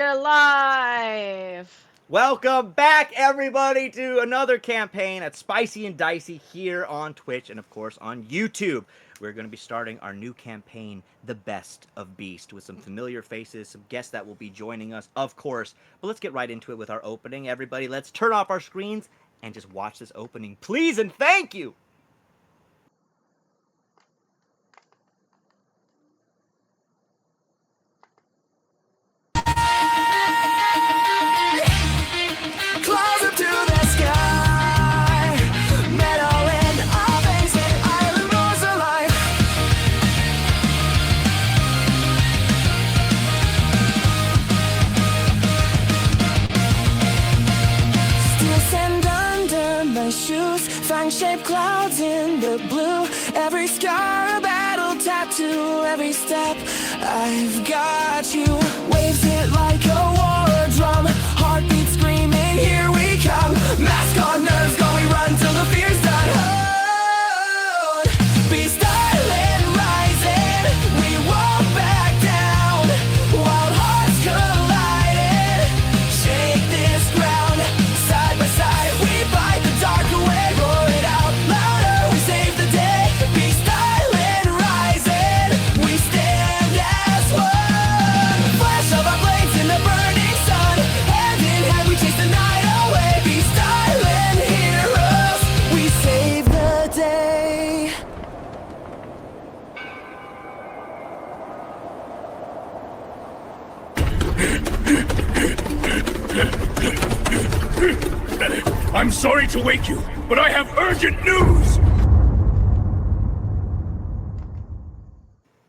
We're live! Welcome back, everybody, to another campaign at Spicy and Dicey here on Twitch and, of course, on YouTube. We're going to be starting our new campaign, The Best of Beast, with some familiar faces, some guests that will be joining us, of course. But let's get right into it with our opening. Everybody, let's turn off our screens and just watch this opening, please, and thank you! Clouds up to the sky, metal in our veins, and island roars alive. Steel sand under my shoes, fang-shaped clouds in the blue. Every scar a battle tattoo, every step I've got you. Waves hit like a war drum, heartbeat screaming, here we come. Mask on nerves, go we run till the fear's done. Hold, beast island rising, we won't back down. Wild hearts colliding, shake this ground. Side by side, we fight the dark away, roar it out louder, we save the day. Beast island rising, we stand as one. Flash of our blades in the burning sun, hand in hand we chase the night away. Beast island heroes, we save the day. I'm sorry to wake you, but I have urgent news!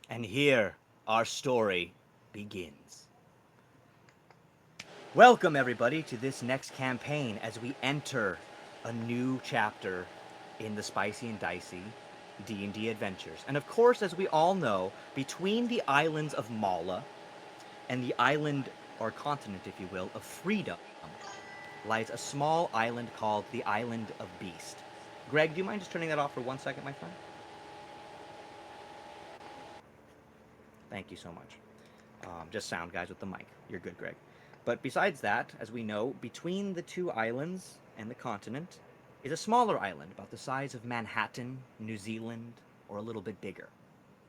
And here our story begins. Welcome, everybody, to this next campaign as we enter a new chapter in the Spicy and Dicey D&D adventures. And of course, as we all know, between the islands of Mala and the island, or continent, if you will, of Freedom, lies a small island called the Island of Beast. Greg, do you mind just turning that off for 1 second, my friend? Thank you so much. Just sound, guys, with the mic. You're good, Greg. But besides that, as we know, between the two islands and the continent is a smaller island about the size of Manhattan, New Zealand, or a little bit bigger.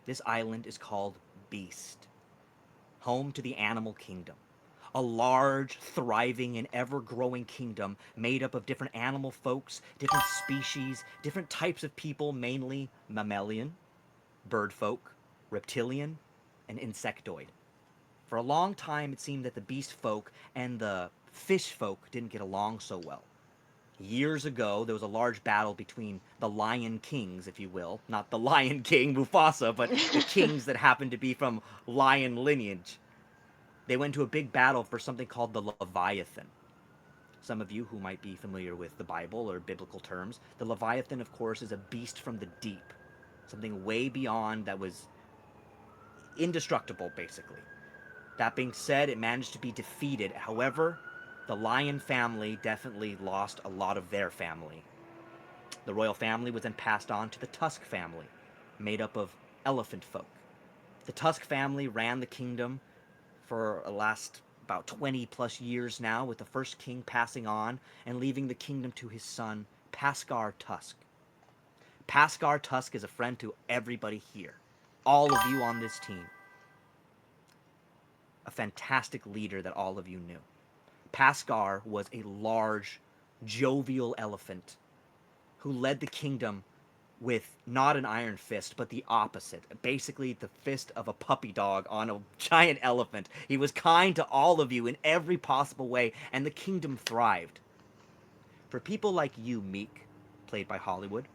This island is called Beast, home to the animal kingdom. A large, thriving, and ever growing kingdom made up of different animal folks, different species, different types of people, mainly mammalian, bird folk, reptilian, and insectoid. For a long time, it seemed that the beast folk and the fish folk didn't get along so well. Years ago, there was a large battle between the Lion Kings, if you will. Not the Lion King, Mufasa, but the kings that happened to be from lion lineage. They went to a big battle for something called the Leviathan. Some of you who might be familiar with the Bible or biblical terms, the Leviathan, of course, is a beast from the deep. Something way beyond that was indestructible, basically. That being said, it managed to be defeated. However, the lion family definitely lost a lot of their family. The royal family was then passed on to the Tusk family, made up of elephant folk. The Tusk family ran the kingdom for the last about 20 plus years now, with the first king passing on and leaving the kingdom to his son, Paskar Tusk. Paskar Tusk is a friend to everybody here, all of you on this team. A fantastic leader that all of you knew. Paskar was a large, jovial elephant who led the kingdom with not an iron fist, but the opposite. Basically, the fist of a puppy dog on a giant elephant. He was kind to all of you in every possible way, and the kingdom thrived. For people like you, Meek, played by Hollywood,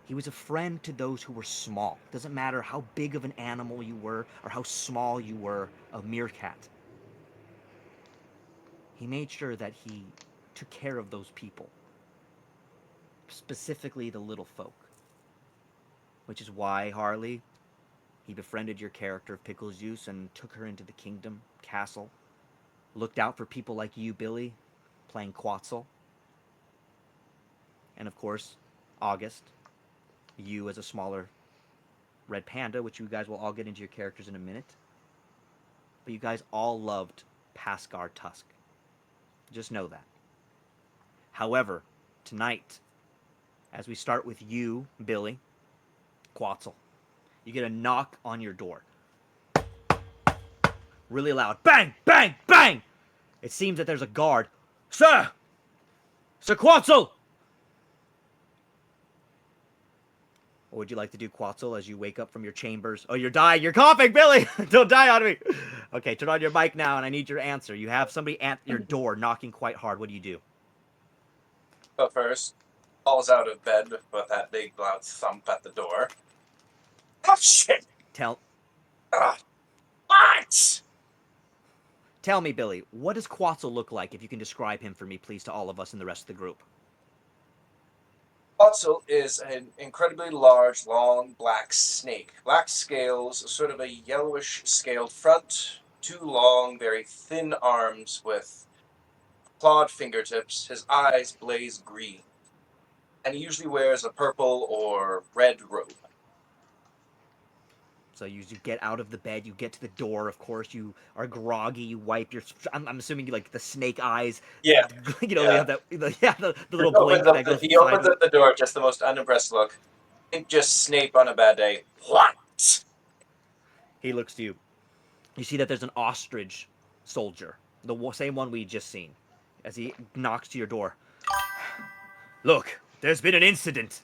he was a friend to those who were small. Doesn't matter how big of an animal you were or how small you were, a meerkat. He made sure that he took care of those people, specifically the little folk. Which is why, Harley, he befriended your character of Pickles Juice and took her into the kingdom, castle. Looked out for people like you, Billy, playing Quetzal. And of course, August, you as a smaller Red Panda, which you guys will all get into your characters in a minute. But you guys all loved Pascar Tusk. Just know that. However, tonight, as we start with you, Billy, Quetzal, you get a knock on your door. Really loud. Bang! Bang! Bang! It seems that there's a guard. Sir! Sir Quetzal! What would you like to do, Quetzal, as you wake up from your chambers? Oh, you're dying. You're coughing, Billy! Don't die on me! Okay, turn on your mic now, and I need your answer. You have somebody at your door knocking quite hard. What do you do? But first, falls out of bed with that big loud thump at the door. Oh, shit! Tell What? Tell me, Billy, what does Quetzal look like, if you can describe him for me, please, to all of us and the rest of the group? Quetzal is an incredibly large, long, black snake. Black scales, sort of a yellowish scaled front, two long, very thin arms with clawed fingertips. His eyes blaze green. And he usually wears a purple or red robe. So you get out of the bed, you get to the door, of course, you are groggy, you wipe your... I'm assuming you like the snake eyes. Yeah. You know, Yeah. they have that, the little blink that goes He opens sideways. up the door, just the most unimpressed look. I think just Snape on a bad day. What? He looks to you. You see that there's an ostrich soldier, the same one we just seen, as he knocks to your door. Look, there's been an incident.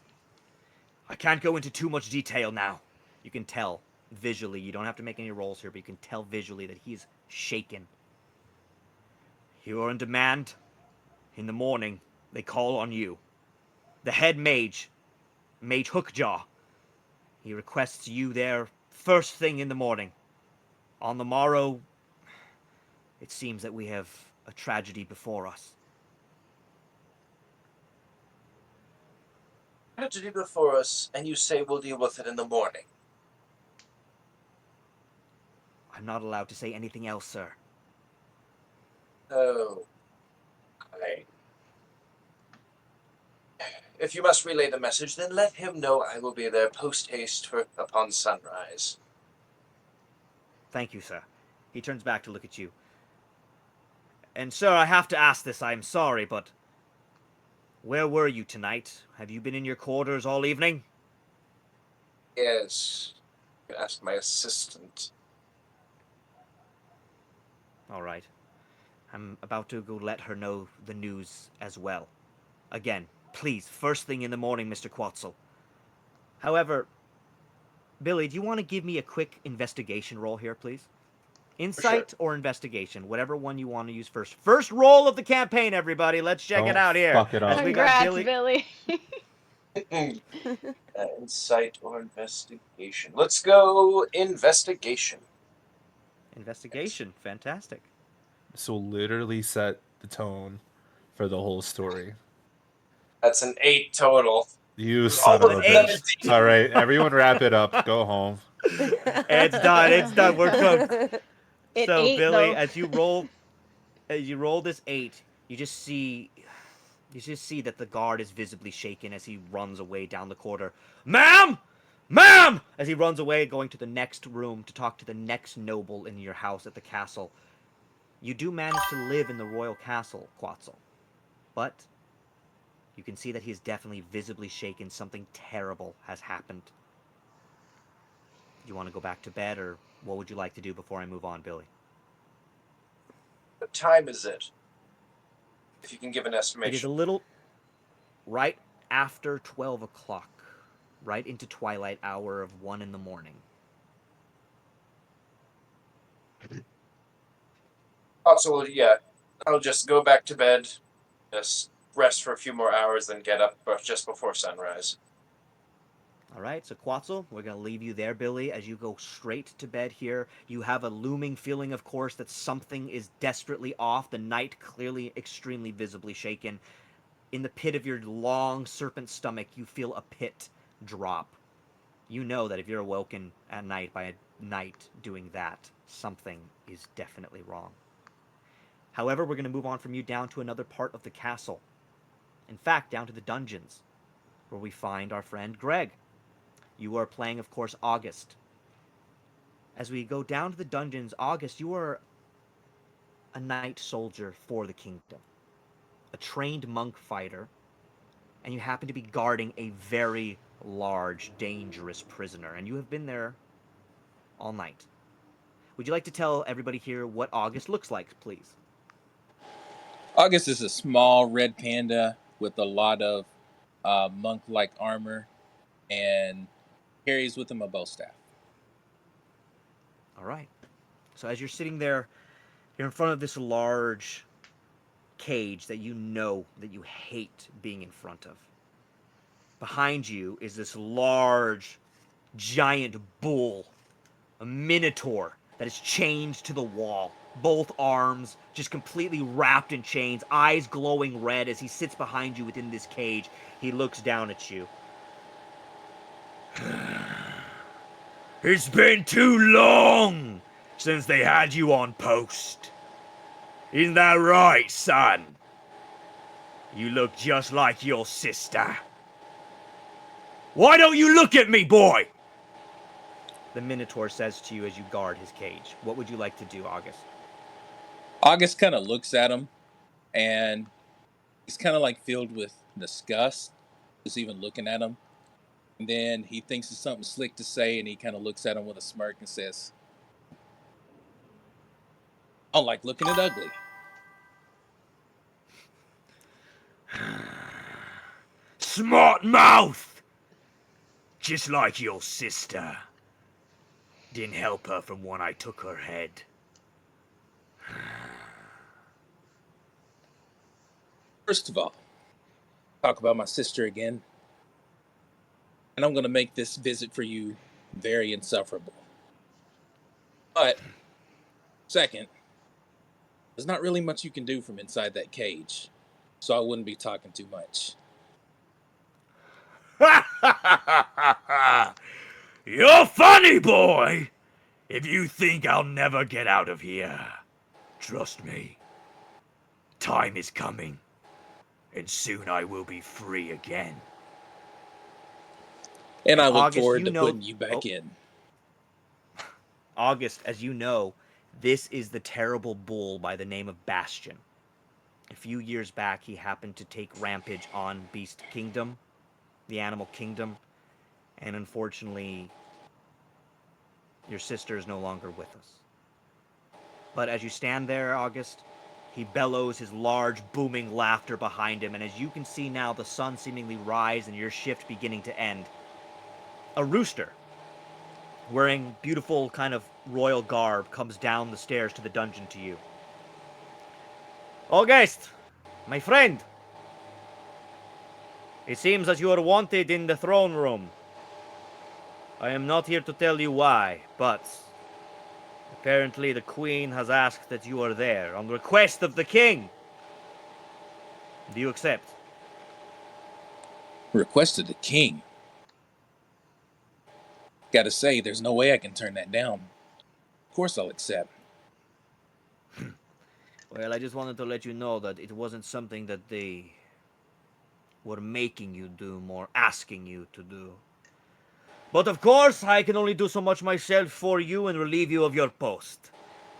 I can't go into too much detail now. You can tell visually, you don't have to make any rolls here, but you can tell visually that he's shaken. You are in demand. In the morning, they call on you. The head mage, Mage Hookjaw, he requests you there first thing in the morning. On the morrow, it seems that we have a tragedy before us. Tragedy before us, and you say we'll deal with it in the morning. I'm not allowed to say anything else, sir. Oh. If you must relay the message, then let him know I will be there post-haste upon sunrise. Thank you, sir. He turns back to look at you. And, sir, I have to ask this, I'm sorry, but... where were you tonight? Have you been in your quarters all evening? Yes. You can ask my assistant. All right. I'm about to go let her know the news as well. Again, please, first thing in the morning, Mr. Quetzal. However, Billy, do you want to give me a quick investigation roll here, please? Insight or investigation, whatever one you want to use first. First roll of the campaign, everybody. Let's check it out here. Fuck it up. As we got Congrats, Billy. Insight or investigation? Let's go investigation. Investigation, fantastic. So literally set the tone for the whole story. That's an 8 total. You son of a bitch. All right, everyone wrap it up. Go home. It's done. It's done. We're cooked. It So, ate, Billy, though. as you roll this 8, you just see that the guard is visibly shaken as he runs away down the corridor. Ma'am! Ma'am! As he runs away, going to the next room to talk to the next noble in your house at the castle. You do manage to live in the royal castle, Quetzal. But you can see that he is definitely visibly shaken. Something terrible has happened. Do you want to go back to bed, or what would you like to do before I move on, Billy? What time is it? If you can give an It is a estimation. little right after 12 o'clock, right into twilight hour of 1 in the morning. Also, yeah, I'll just go back to bed, just rest for a few more hours, then get up just before sunrise. All right, so Quetzal, we're going to leave you there, Billy, as you go straight to bed here. You have a looming feeling, of course, that something is desperately off. The night clearly extremely visibly shaken. In the pit of your long serpent stomach, you feel a pit drop. You know that if you're awoken at night by a knight doing that, something is definitely wrong. However, we're going to move on from you down to another part of the castle. In fact, down to the dungeons, where we find our friend Greg. You are playing, of course, August. As we go down to the dungeons, August, you are a knight soldier for the kingdom, a trained monk fighter, and you happen to be guarding a very large, dangerous prisoner, and you have been there all night. Would you like to tell everybody here what August looks like, please? August is a small red panda with a lot of monk-like armor and carries with him a bow staff. All right. So as you're sitting there, you're in front of this large cage that you know that you hate being in front of. Behind you is this large, giant bull, a minotaur that is chained to the wall. Both arms just completely wrapped in chains, eyes glowing red as he sits behind you within this cage. He looks down at you. It's been too long since they had you on post. Isn't that right, son? You look just like your sister. Why don't you look at me, boy? The Minotaur says to you as you guard his cage. What would you like to do, August? August kind of looks at him, and he's kind of like filled with disgust, just even looking at him. And then he thinks it's something slick to say, and he kind of looks at him with a smirk and says, "I don't like looking at ugly." Smart mouth! Just like your sister. Didn't help her from when I took her head. First of all, talk about my sister again, and I'm going to make this visit for you very insufferable. But, second, there's not really much you can do from inside that cage, so I wouldn't be talking too much. You're funny, boy! If you think I'll never get out of here, trust me. Time is coming, and soon I will be free again. And I look August, forward you to know- putting you back in. August, as you know, this is the terrible bull by the name of Bastion. A few years back, he happened to take rampage on Beast Kingdom, the animal kingdom, and unfortunately, your sister is no longer with us. But as you stand there, August, he bellows his large, booming laughter behind him, and as you can see now, the sun seemingly rise and your shift beginning to end. A rooster, wearing beautiful kind of royal garb, comes down the stairs to the dungeon to you. August, my friend, it seems that you are wanted in the throne room. I am not here to tell you why, but apparently the queen has asked that you are there on request of the king. Do you accept? Request of the king. Gotta say, there's no way I can turn that down. Of course I'll accept. Well, I just wanted to let you know that it wasn't something that they were making you do, more asking you to do. But of course, I can only do so much myself for you and relieve you of your post.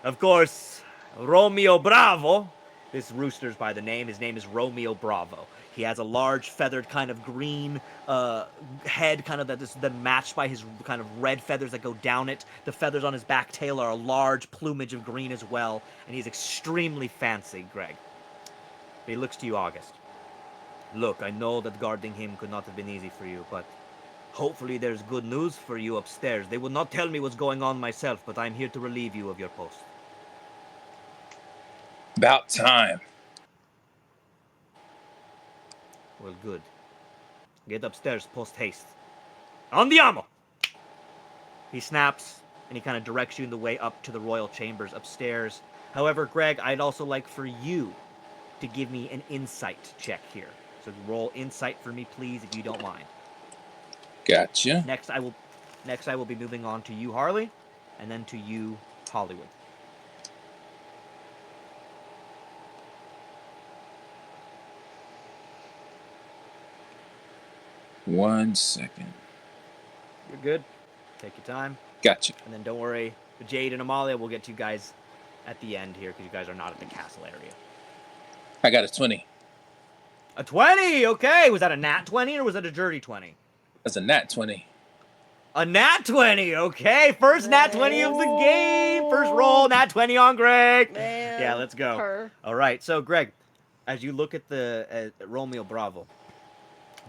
Of course, Romeo Bravo, this rooster's by the name, his name is Romeo Bravo. He has a large feathered kind of green head, kind of that is then matched by his kind of red feathers that go down it. The feathers on his back tail are a large plumage of green as well, and he's extremely fancy, Greg. But he looks to you, August. Look, I know that guarding him could not have been easy for you, but hopefully there's good news for you upstairs. They would not tell me what's going on myself, but I'm here to relieve you of your post. About time. Well, good. Get upstairs post haste. Andiamo! He snaps, and he kind of directs you in the way up to the royal chambers upstairs. However, Greg, I'd also like for you to give me an insight check here. So roll insight for me, please, if you don't mind. Gotcha. Next, I will be moving on to you, Harley, and then to you, Hollywood. One second. You're good. Take your time. Gotcha. And then don't worry, Jade and Amalia will get you guys at the end here because you guys are not at the castle area. I got a 20. A 20. Okay, was that a nat 20 or was that a dirty 20? That's a nat 20. A nat 20. Okay, first nat 20 of the game. First roll, nat 20 on Greg. Man. Yeah, let's go. Her. All right, so Greg, as you look at the Romeo Bravo,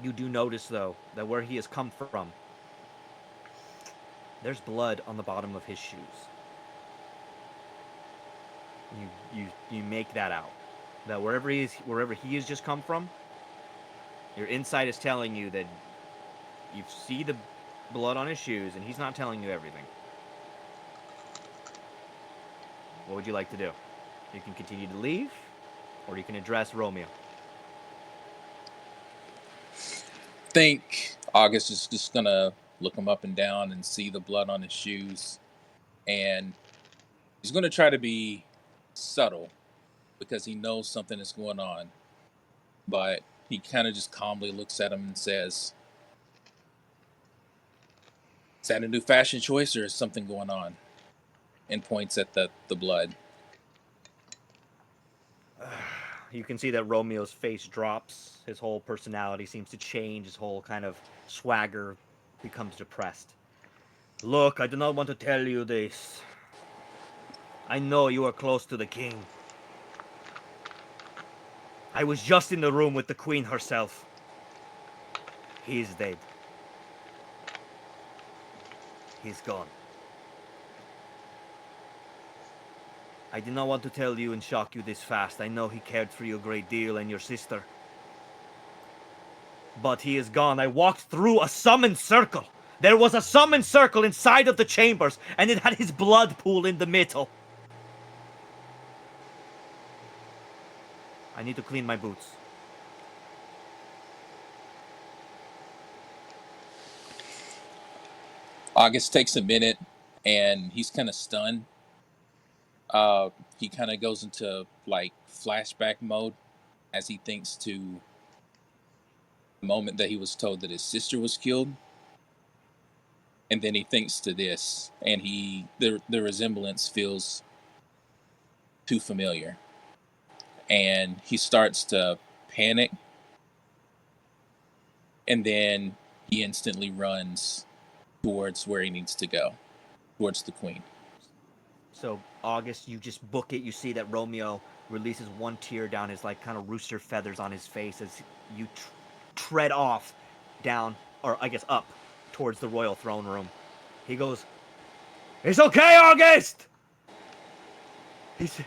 you do notice though that where he has come from, there's blood on the bottom of his shoes. You make that out. That wherever he has just come from, your insight is telling you that you see the blood on his shoes, and he's not telling you everything. What would you like to do? You can continue to leave, or you can address Romeo. Think August is just gonna look him up and down and see the blood on his shoes, and he's gonna try to be subtle because he knows something is going on, but he kind of just calmly looks at him and says, "Is that a new fashion choice or is something going on?" And points at the blood. You can see that Romeo's face drops. His whole personality seems to change. His whole kind of swagger becomes depressed. Look, I do not want to tell you this. I know you are close to the king. I was just in the room with the queen herself. He is dead. He's gone. I did not want to tell you and shock you this fast. I know he cared for you a great deal and your sister. But he is gone. I walked through a summon circle. There was a summon circle inside of the chambers, and it had his blood pool in the middle. I need to clean my boots. August takes a minute, and he's kind of stunned. He kind of goes into like flashback mode as he thinks to the moment that he was told that his sister was killed, and then he thinks to this, and the resemblance feels too familiar, and he starts to panic, and then he instantly runs towards where he needs to go, towards the queen. So, August, you just book it. You see that Romeo releases one tear down his, like, kind of rooster feathers on his face as you tread off down, or I guess up, towards the royal throne room. He goes, "It's okay, August!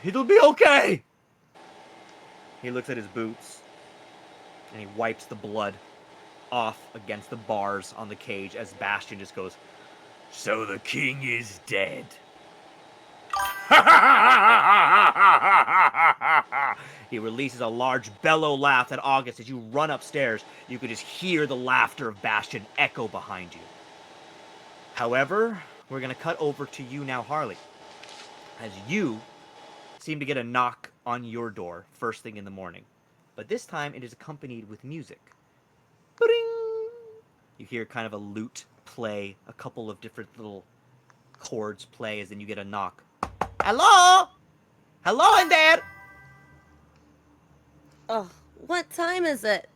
It'll be okay!" He looks at his boots, and he wipes the blood off against the bars on the cage as Bastion just goes, "So the king is dead." He releases a large bellow laugh at August. As you run upstairs, you could just hear the laughter of Bastion echo behind you. However, we're going to cut over to you now, Harley, as you seem to get a knock on your door first thing in the morning. But this time it is accompanied with music. Ba-ding! You hear kind of a lute play, a couple of different little chords play, as then you get a knock. Hello? Hello in there? Oh, what time is it?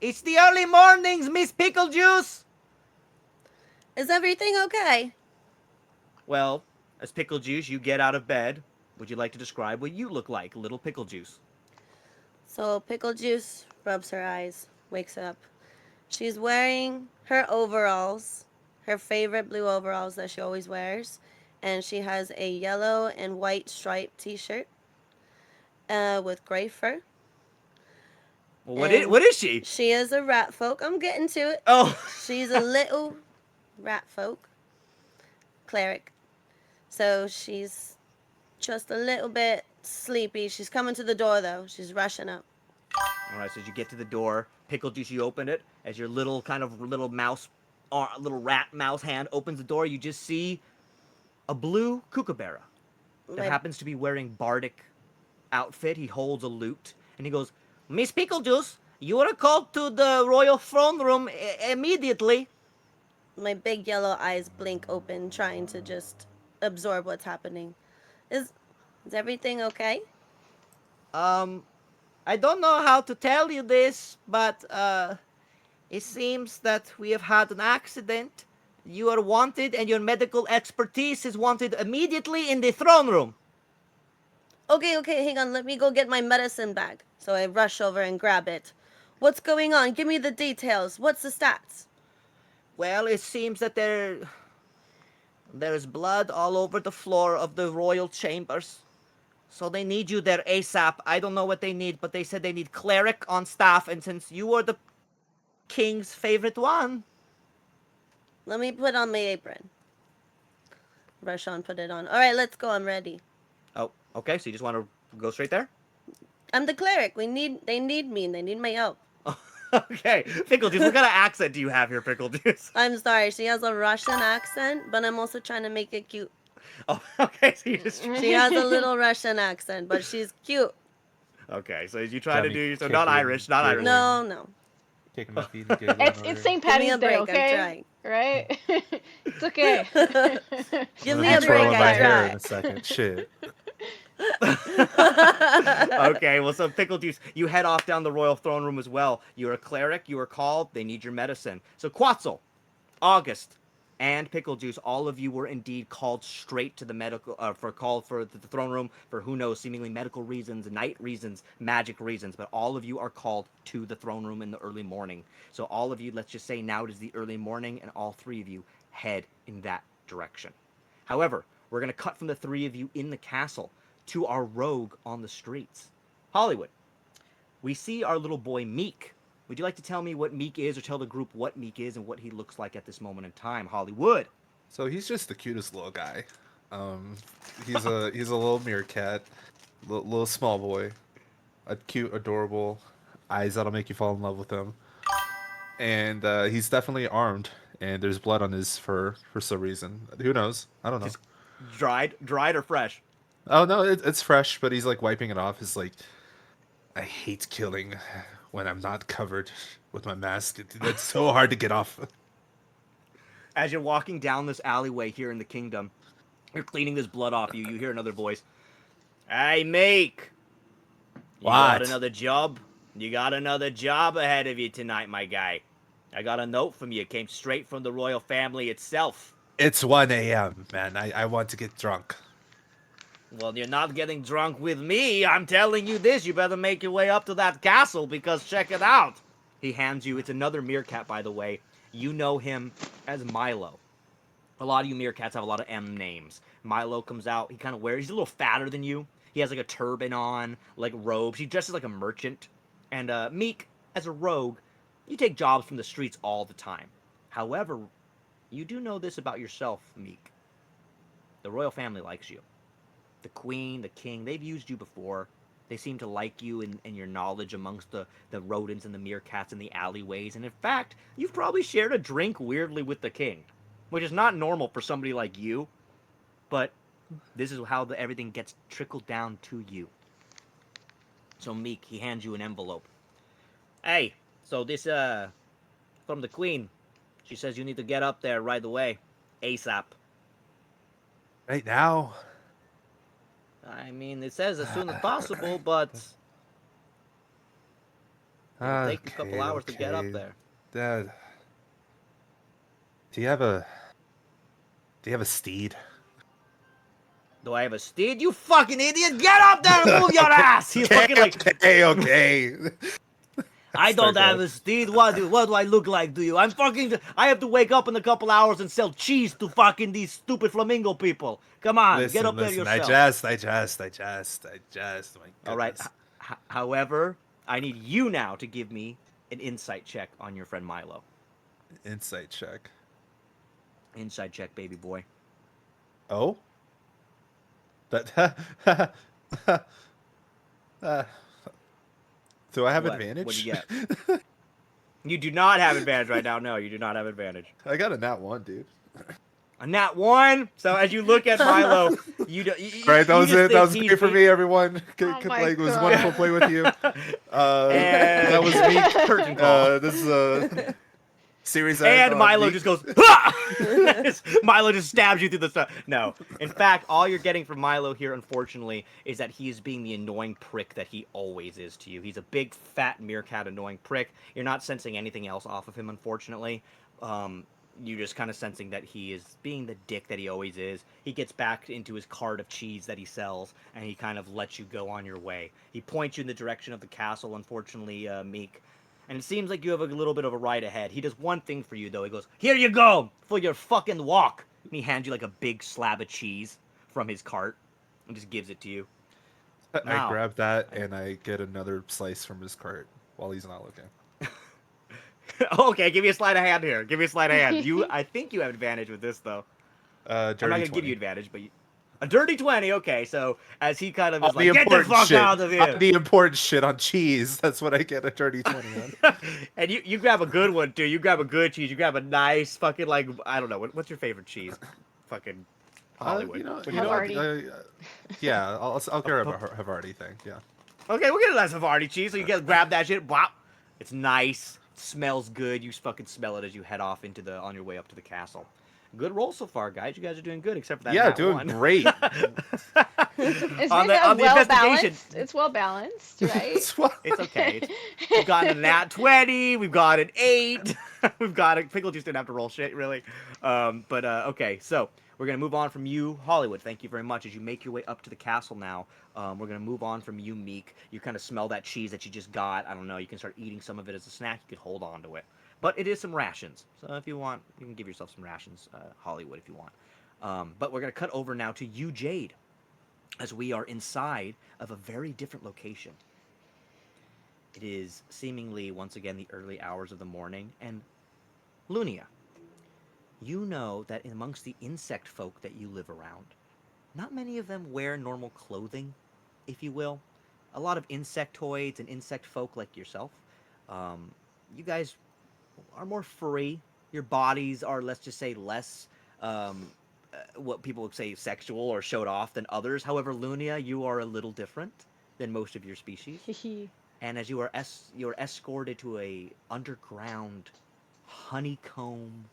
It's the early mornings, Miss Pickle Juice. Is everything okay? Well, as Pickle Juice, you get out of bed. Would you like to describe what you look like, little Pickle Juice? So Pickle Juice rubs her eyes, wakes up. She's wearing her overalls, her favorite blue overalls that she always wears. And she has a yellow and white striped t-shirt with gray fur. Well, what is she? She is a rat folk. I'm getting to it. Oh. She's a little rat folk. Cleric. So she's just a little bit sleepy. She's coming to the door, though. She's rushing up. All right, so as you get to the door, Pickle Juice, you open it. As your little kind of little mouse, little rat mouse hand opens the door, you just see a blue kookaburra that happens to be wearing bardic outfit. He holds a lute, and he goes, "Miss Pickle Juice, you are called to the royal throne room immediately." My big yellow eyes blink open, trying to just absorb what's happening. Is everything okay? I don't know how to tell you this, but it seems that we have had an accident. You are wanted, and your medical expertise is wanted immediately in the throne room. Okay, hang on. Let me go get my medicine bag. So I rush over and grab it. What's going on? Give me the details. What's the stats? Well, it seems that there's blood all over the floor of the royal chambers. So they need you there ASAP. I don't know what they need, but they said they need cleric on staff, and since you are the king's favorite one. Let me put on my apron. Rush on, put it on. All right, let's go. I'm ready. Oh, okay, so you just want to go straight there? I'm the cleric. They need me, and they need my help. Okay, Pickle Juice, what kind of accent do you have here, Pickle Juice? I'm sorry. She has a Russian accent, but I'm also trying to make it cute. Oh, okay, so you just... She has a little Russian accent, but she's cute. Okay, so you try to Got me do... So kicking, not Irish, not Irish. giggling. No. Kicking my feet and giggling It's St. Give me a Patty's Day, break. I'm okay? trying. Right? It's okay. Give I'm me gonna a be break. twirling my I hair in try. a second. Shit. Okay, well, so Pickle Juice, you head off down the royal throne room as well. You're a cleric, you are called, they need your medicine. So Quetzal, August, and Pickle Juice, all of you were indeed called straight to the medical, called for the throne room for who knows, seemingly medical reasons, night reasons, magic reasons, but all of you are called to the throne room in the early morning. So all of you, let's just say now it is the early morning, and all three of you head in that direction. However, we're going to cut from the three of you in the castle to our rogue on the streets. Hollywood, we see our little boy Meek. Would you like to tell me what Meek is, or tell the group what Meek is and what he looks like at this moment in time? Hollywood. So he's just the cutest little guy. He's a little meerkat, little small boy, a cute, adorable eyes that'll make you fall in love with him. And he's definitely armed, and there's blood on his fur for some reason. Who knows? I don't know. Just dried or fresh? Oh no, it's fresh, but he's like wiping it off. He's like, I hate killing when I'm not covered with my mask. It's so hard to get off. As you're walking down this alleyway here in the kingdom, you're cleaning this blood off you. You hear another voice. Hey, Meek. You got What? another job? You got another job ahead of you tonight, my guy. I got a note from you. It came straight from the royal family itself. It's 1 a.m., man. I want to get drunk. Well, you're not getting drunk with me. I'm telling you this. You better make your way up to that castle, because check it out. He hands you, it's another meerkat, by the way. You know him as Milo. A lot of you meerkats have a lot of M names. Milo comes out. He kind of wears, he's a little fatter than you. He has like a turban on, like robes. He dresses like a merchant. And Meek, as a rogue, you take jobs from the streets all the time. However, you do know this about yourself, Meek. The royal family likes you. The queen, the king, they've used you before. They seem to like you and your knowledge amongst the rodents and the meerkats in the alleyways. And in fact, you've probably shared a drink weirdly with the king, which is not normal for somebody like you. But this is how everything gets trickled down to you. So Meek, he hands you an envelope. Hey, so this, from the queen. She says you need to get up there right away. ASAP. Right now? I mean, it says as soon as possible, but it'll take a couple hours to get up there. Dad, do you have a steed? Do I have a steed? You fucking idiot! Get up there and move your ass! He's fucking like, okay. I don't have a steed. What do I look like to you? I have to wake up in a couple hours and sell cheese to fucking these stupid flamingo people. Come on, get up there yourself. I just. My goodness. All right. However, I need you now to give me an insight check on your friend Milo. Insight check. Insight check, baby boy. Oh? Do I have What? advantage? What do you get? You do not have advantage right now. No, you do not have advantage. I got a nat 1, dude. A nat 1. So as you look at Milo, you do. Right, that was it. That was great for me, everyone. Oh my It was God. wonderful playing with you. And That was me. curtain call. This is Series And end, Milo Meek. just goes, "Ah!" Milo just stabs you through the stuff. No. In fact, all you're getting from Milo here, unfortunately, is that he is being the annoying prick that he always is to you. He's a big, fat, meerkat annoying prick. You're not sensing anything else off of him, unfortunately. You're just kind of sensing that he is being the dick that he always is. He gets back into his cart of cheese that he sells, and he kind of lets you go on your way. He points you in the direction of the castle, unfortunately, Meek. And it seems like you have a little bit of a ride ahead. He does one thing for you, though. He goes, "Here you go for your fucking walk." And he hands you like a big slab of cheese from his cart and just gives it to you. I Now, grab that and I get another slice from his cart while he's not looking. okay, give me a sleight of hand here. Give me a sleight of hand. I think you have advantage with this, though. Dirty I'm not gonna 20. give you advantage, but a dirty 20. Okay, so as he kind of On is the like, "Get the important fuck shit. out of On here," the important shit on cheese. That's what I get a dirty 20 on. and you grab a good one too. You grab a good cheese. You grab a nice fucking like I don't know what's your favorite cheese? Fucking Hollywood. You know, What do you know what? Havarti. Yeah, I'll grab a Havarti thing. Yeah. Okay, we'll get a nice Havarti cheese. So you guys grab that shit. Wop. It's nice. It smells good. You fucking smell it as you head off on your way up to the castle. Good roll so far, guys. You guys are doing good, except for that. Yeah, nat doing one. great. It's On been the well investigation. balanced. It's well balanced, right? It's what- It's okay. We've got a nat 20. We've got an 8. We've got a pickle juice didn't have to roll shit really. Okay. So we're gonna move on from you, Hollywood. Thank you very much. As you make your way up to the castle now, we're gonna move on from you, Meek. You kind of smell that cheese that you just got. I don't know. You can start eating some of it as a snack. You could hold on to it, but it is some rations. So if you want, you can give yourself some rations, Hollywood, if you want. But we're gonna cut over now to you, Jade, as we are inside of a very different location. It is seemingly, once again, the early hours of the morning, and Lunia, you know that amongst the insect folk that you live around, not many of them wear normal clothing, if you will. A lot of insectoids and insect folk like yourself. You guys are more furry. Your bodies are, let's just say, less what people would say sexual or showed off than others. However, Lunia, you are a little different than most of your species. And as you are escorted to a underground honeycomb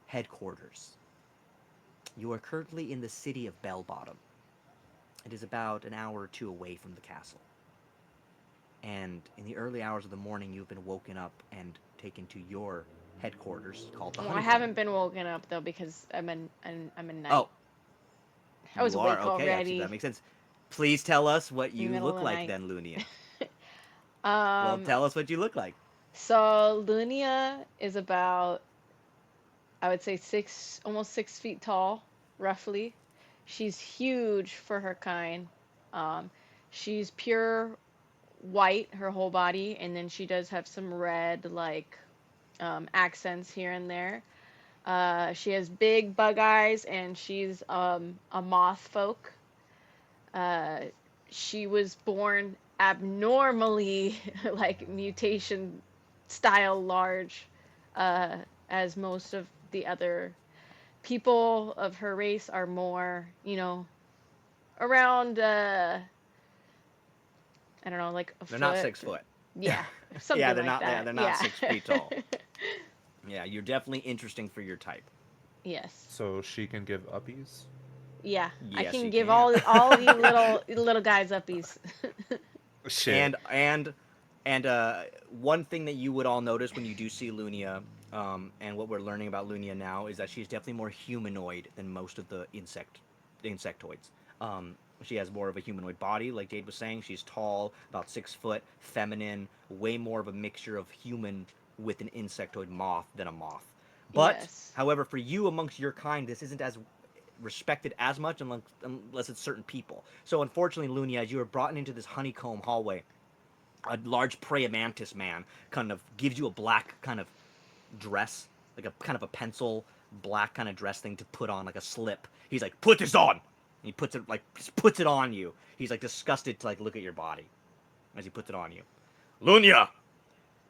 headquarters. You are currently in the city of Bell Bottom. It is about an hour or two away from the castle. And in the early hours of the morning, you've been woken up and taken to your headquarters called the Well, I Honeycomb. haven't been woken up though because I'm a night. Oh, I was you awake are? Okay, already. actually, that makes sense. Please tell us what you Middle look of the like night. then, Lunia. Well, tell us what you look like. So Lunia is about, I would say almost 6 feet tall, roughly. She's huge for her kind. She's pure white, her whole body, and then she does have some red, like, accents here and there. She has big bug eyes, and she's a moth folk. She was born abnormally, like mutation style large, as most of the other people of her race are more, around, I don't know, like a They're foot. not 6 foot. Yeah, something Yeah, they're like not. that. They're not 6 feet tall. Yeah, you're definitely interesting for your type. Yes. So she can give uppies? Yeah, I Yes, can you give can. all you little guys uppies. Shit. And one thing that you would all notice when you do see Lunia, and what we're learning about Lunia now is that she's definitely more humanoid than most of the insectoids. She has more of a humanoid body, like Jade was saying. She's tall, about 6 foot, feminine, way more of a mixture of human with an insectoid moth than a moth. But, Yes. however, for you amongst your kind, this isn't as respected as much unless it's certain people. So, unfortunately, Lunia, as you are brought into this honeycomb hallway, a large praying mantis man kind of gives you a black kind of dress, like a kind of a pencil black kind of dress thing to put on, like a slip. He's like, "Put this on." And he puts it on you. He's like disgusted to like look at your body as he puts it on you. Lunia.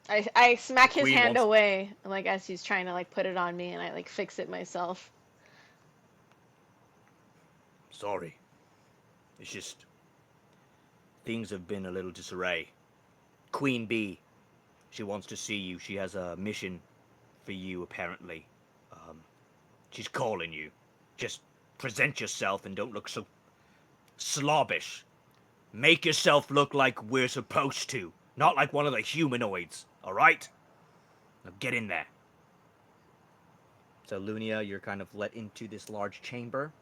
I smack his Queen hand wants- away, like as he's trying to like put it on me, and I like fix it myself. Sorry. It's just things have been a little disarray. Queen Bee, She wants to see you. She has a mission for you, apparently. She's calling you. Just present yourself and don't look so slobbish. Make yourself look like we're supposed to, not like one of the humanoids, alright? Now get in there. So, Lunia, you're kind of let into this large chamber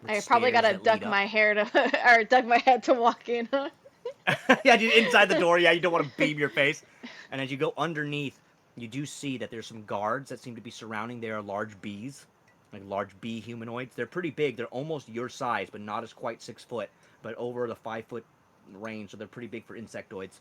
with I probably stairs gotta that lead duck up. my hair to, or duck my head to walk in, huh? Yeah, inside the door. Yeah, you don't want to beam your face. And as you go underneath, you do see that there's some guards that seem to be surrounding. There are large bees, like large bee humanoids. They're pretty big. They're almost your size, but not as quite 6 foot, but over the 5 foot range. So they're pretty big for insectoids.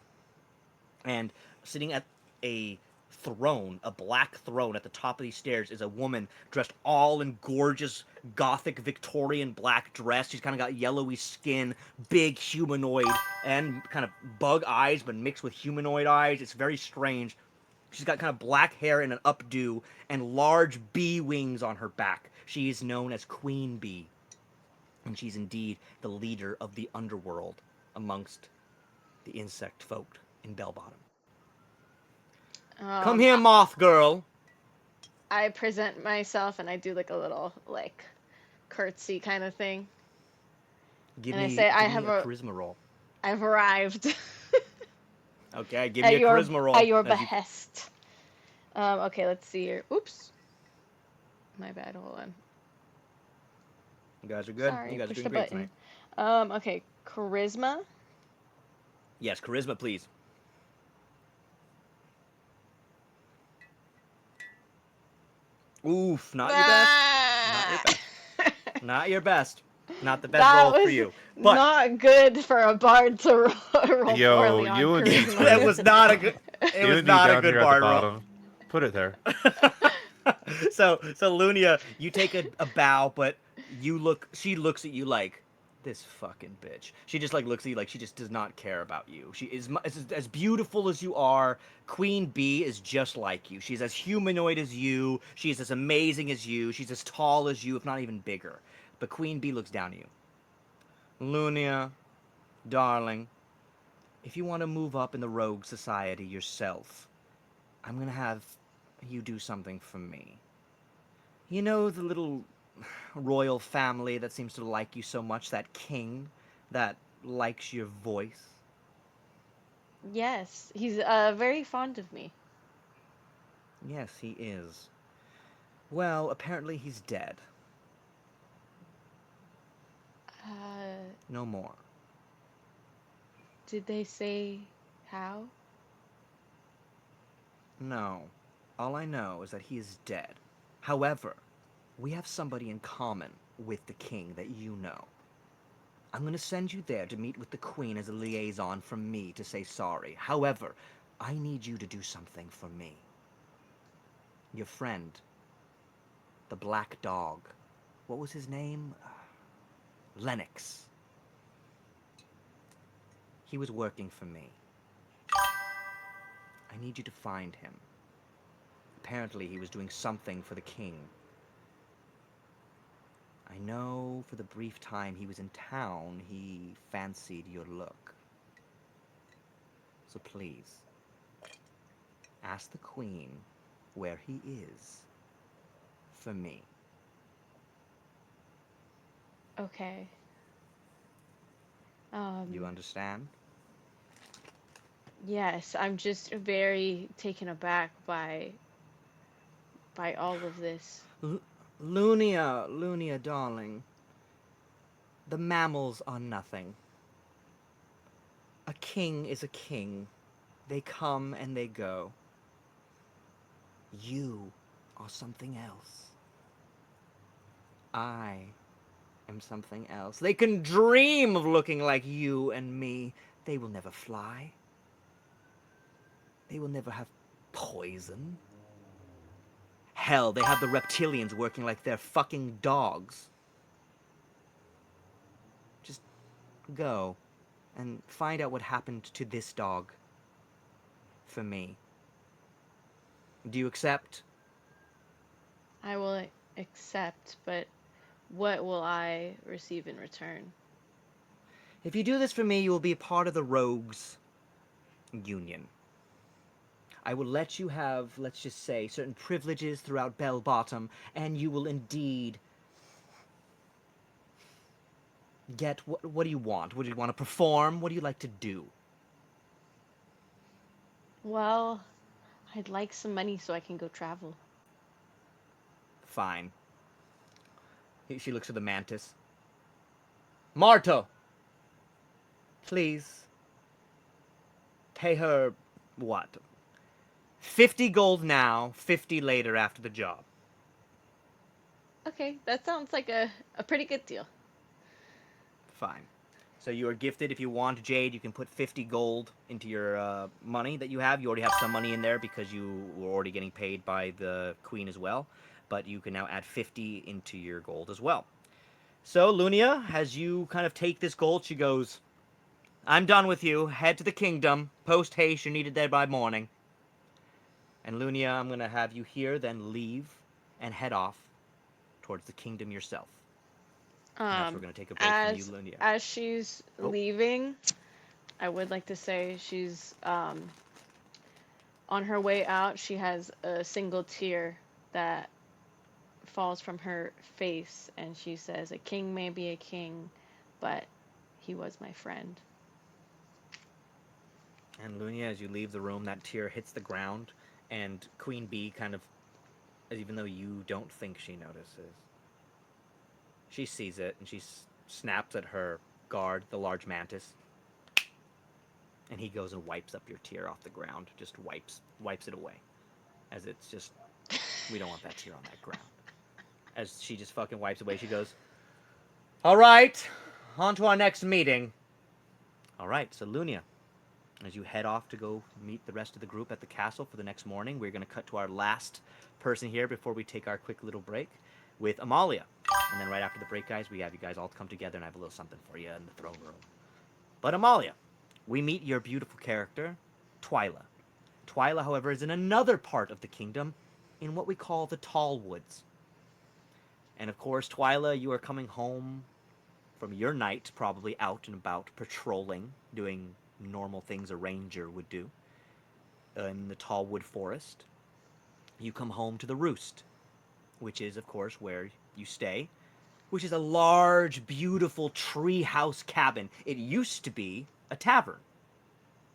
And sitting at a throne, a black throne at the top of these stairs, is a woman dressed all in gorgeous gothic Victorian black dress. She's kind of got yellowy skin, big humanoid, and kind of bug eyes, but mixed with humanoid eyes. It's very strange. She's got kind of black hair and an updo, and large bee wings on her back. She is known as Queen Bee, and she's indeed the leader of the underworld amongst the insect folk in Bellbottom. Come Um, here, moth girl. I present myself and I do like a little like curtsy kind of thing, Give and I me say give me a charisma roll. I've arrived Okay, give me at a charisma roll your as you. behest. Okay, let's see here. Oops, my bad. Hold on. You guys are good. You Sorry, guys are push doing the great tonight. button. Okay, charisma. Yes, charisma, please. Oof, not your best. Not your Ah! best. Not your best. Not the best That roll for was you. But not good for a bard to roll Yo, poorly on you and me charisma. it too. was not a good. It You was and me not a down good here at the bard roll. bottom. Put it there. So Lunia, you take a bow, but she looks at you like this fucking bitch. She just like looks at you like she just does not care about you. She is as beautiful as you are. Queen Bee is just like you. She's as humanoid as you. She's as amazing as you. She's as tall as you, if not even bigger. But Queen Bee looks down at you. Lunia, darling, if you want to move up in the rogue society yourself, I'm gonna have you do something for me. You know the little royal family that seems to like you so much, that king that likes your voice? Yes, he's very fond of me. Yes, he is. Well, apparently he's dead. Uh, No more. did they say how? No. All I know is that he is dead. However, we have somebody in common with the king that you know. I'm going to send you there to meet with the queen as a liaison from me to say sorry. However, I need you to do something for me. Your friend, the black dog. What was his name? Lennox. He was working for me. I need you to find him. Apparently, he was doing something for the king. I know for the brief time he was in town, he fancied your look. So please, ask the queen where he is for me. Okay. You understand? Yes, I'm just very taken aback by all of this. Lunia, darling. The mammals are nothing. A king is a king. They come and they go. You are something else. I am something else. They can dream of looking like you and me. They will never fly. They will never have poison. Hell, they have the reptilians working like they're fucking dogs. Just go and find out what happened to this dog for me. Do you accept? I will accept, but what will I receive in return? If you do this for me, you will be a part of the Rogues Union. I will let you have, let's just say, certain privileges throughout Bell Bottom, and you will indeed get what do you want? What do you want to perform? What do you like to do? Well, I'd like some money so I can go travel. Fine. She looks at the mantis. Marto, please pay her what? 50 gold now, 50 later after the job. Okay, that sounds like a pretty good deal. Fine. So you are gifted. If you want Jade, you can put 50 gold into your money that you have. You already have some money in there because you were already getting paid by the queen as well. But you can now add 50 into your gold as well. So Lunia, as you kind of take this gold, she goes, I'm done with you. Head to the kingdom. Post haste. You're needed there by morning. And Lunia, I'm going to have you here, then leave and head off towards the kingdom yourself. And that's where we're going to take a break from you, As Lunia. she's Oh. leaving, I would like to say she's on her way out. She has a single tear that falls from her face, and she says, "A king may be a king, but he was my friend." And Lunia, as you leave the room, that tear hits the ground, and Queen Bee kind of, even though you don't think she notices, she sees it, and she snaps at her guard, the large mantis, and he goes and wipes up your tear off the ground, just wipes it away, as it's just, we don't want that tear on that ground. As she just fucking wipes away, she goes, all right, on to our next meeting. All right, so Lunia, as you head off to go meet the rest of the group at the castle for the next morning, we're going to cut to our last person here before we take our quick little break with Amalia. And then right after the break, guys, we have you guys all come together and I have a little something for you in the throne room. But Amalia, we meet your beautiful character, Twyla. Twyla, however, is in another part of the kingdom, in what we call the Tall Woods. And of course, Twyla, you are coming home from your night, probably out and about patrolling, doing normal things a ranger would do in the Tallwood Forest. You come home to the Roost, which is, of course, where you stay, which is a large, beautiful treehouse cabin. It used to be a tavern.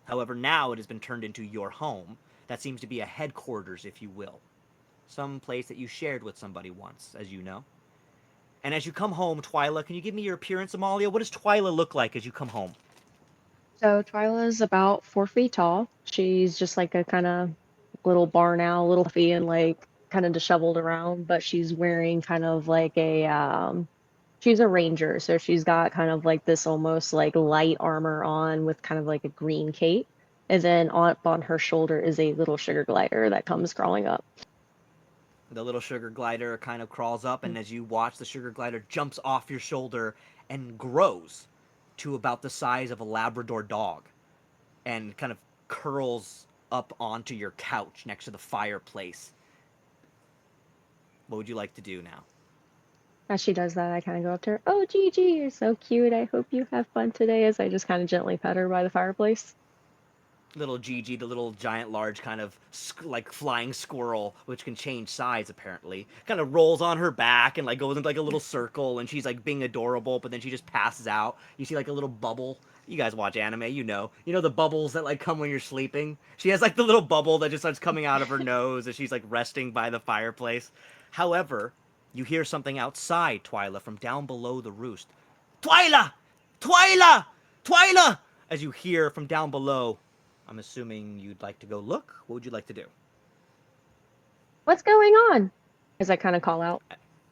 However, now it has been turned into your home. That seems to be a headquarters, if you will. Some place that you shared with somebody once, as you know. And as you come home, Twyla, can you give me your appearance, Amalia? What does Twyla look like as you come home? So Twyla's about 4 feet tall. She's just like a kind of little barn owl, little fluffy and like kind of disheveled around, but she's wearing kind of like she's a ranger, so she's got kind of like this almost like light armor on with kind of like a green cape. And then up on her shoulder is a little sugar glider that comes crawling up. The little sugar glider kind of crawls up, and as you watch, the sugar glider jumps off your shoulder and grows to about the size of a Labrador dog and kind of curls up onto your couch next to the fireplace. What would you like to do now? As she does that, I kind of go up to her. Oh, Gigi, you're so cute. I hope you have fun today. As I just kind of gently pet her by the fireplace. Little Gigi, the little giant, large kind of like flying squirrel, which can change size apparently, kind of rolls on her back and like goes into like a little circle, and she's like being adorable, but then she just passes out. You see like a little bubble. You guys watch anime, you know the bubbles that like come when you're sleeping. She has like the little bubble that just starts coming out of her nose as she's like resting by the fireplace. However, you hear something outside, Twyla, from down below the roost. Twyla! Twyla! Twyla! As you hear from down below, I'm assuming you'd like to go look. What would you like to do? What's going on? As I kind of call out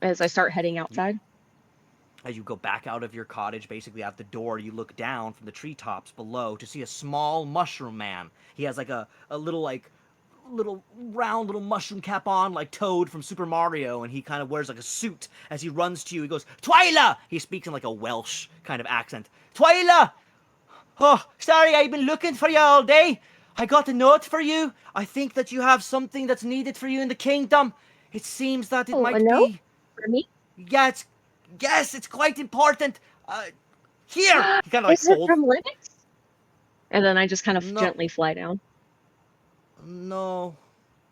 as I start heading outside. As you go back out of your cottage, basically out the door, you look down from the treetops below to see a small mushroom man. He has like a little like little round little mushroom cap on like Toad from Super Mario, and he kind of wears like a suit. As he runs to you, he goes, Twyla! He speaks in like a Welsh kind of accent. Twyla! Oh, sorry, I've been looking for you all day. I got a note for you. I think that you have something that's needed for you in the kingdom. It seems that it Oh, a might note be... for me? Yeah, it's quite important. Here! He kind of like Is it folds... from Linux? And then I just kind of No, gently fly down. No,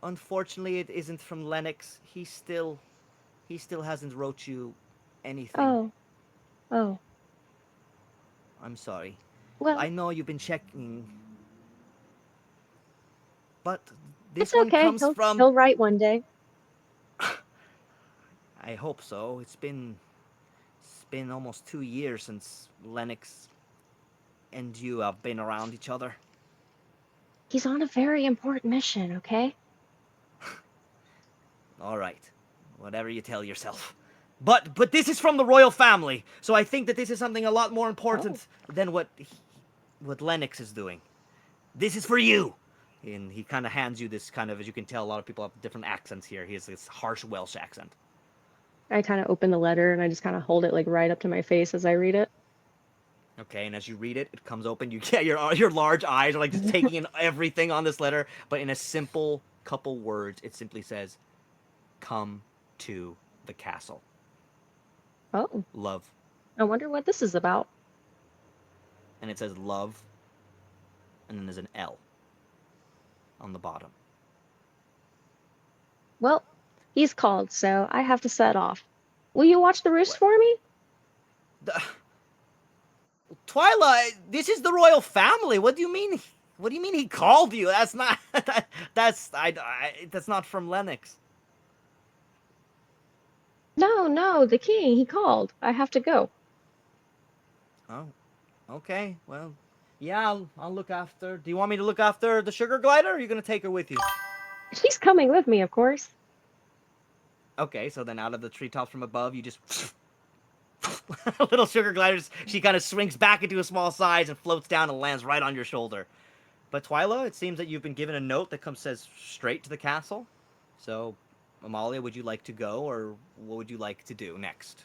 unfortunately, it isn't from Lennox. He still hasn't wrote you anything. Oh, oh. I'm sorry. I Well, know you've been checking, but it's this one okay. comes He'll from. he'll write one day. I hope so. It's been almost 2 years since Lennox and you have been around each other. He's on a very important mission, okay? All right, whatever you tell yourself. But this is from the royal family, so I think that this is something a lot more Oh. important than what Lennox is doing. This is for you. And he kind of hands you this kind of, as you can tell, a lot of people have different accents here. He has this harsh Welsh accent. I kind of open the letter and I just kind of hold it like right up to my face as I read it. Okay, and as you read it, it comes open. You get your large eyes are like just taking in everything on this letter, but in a simple couple words, it simply says, "Come to the castle. Oh, Love." I wonder what this is about. And it says love, and then there's an L on the bottom. Well, he's called, so I have to set off. Will you watch the roost What? for me? Twilight, this is the royal family. What do you mean? What do you mean he called you? That's not that's not from Lennox. No, no, the king, he called. I have to go. Oh, okay. Well, yeah, I'll look after. Do you want me to look after the sugar glider? Or are you gonna take her with you? She's coming with me, of course. Okay, so then out of the treetops from above, you just little sugar gliders. She kind of shrinks back into a small size and floats down and lands right on your shoulder. But Twyla, it seems that you've been given a note that says straight to the castle. So, Amalia, would you like to go, or what would you like to do next?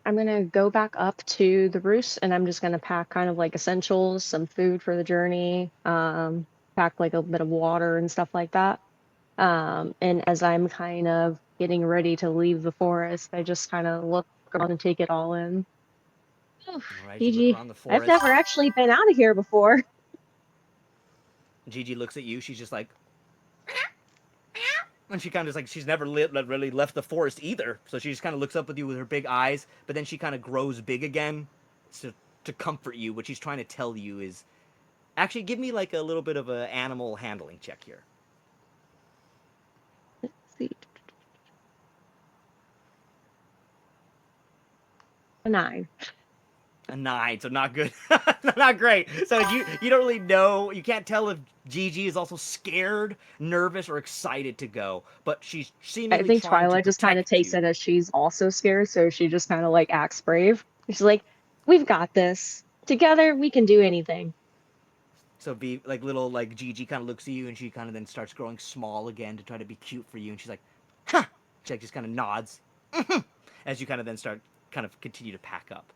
I'm gonna go back up to the roost and I'm just gonna pack kind of like essentials, some food for the journey, pack like a bit of water and stuff like that. And as I'm kind of getting ready to leave the forest, I just kind of look around and take it all in. Oh, All right, you look Gigi, around the I've forest. never actually been out of here before. Gigi looks at you. She's just like, and she kind of like she's never really left the forest either. So she just kind of looks up with you with her big eyes, but then she kind of grows big again to comfort you. What she's trying to tell you is, actually, give me like a little bit of an animal handling check here. Let's see. A 9. A 9, so not good, not great. So you don't really know. You can't tell if Gigi is also scared, nervous, or excited to go, but she's I seemingly think trying to Twilight just kind of protect takes you. it as she's also scared, so she just kind of like acts brave. She's like, "We've got this. Together, we can do anything." So be like little like Gigi kind of looks at you, and she kind of then starts growing small again to try to be cute for you, and she's like, "Huh." She like just kind of nods as you kind of then start kind of continue to pack up.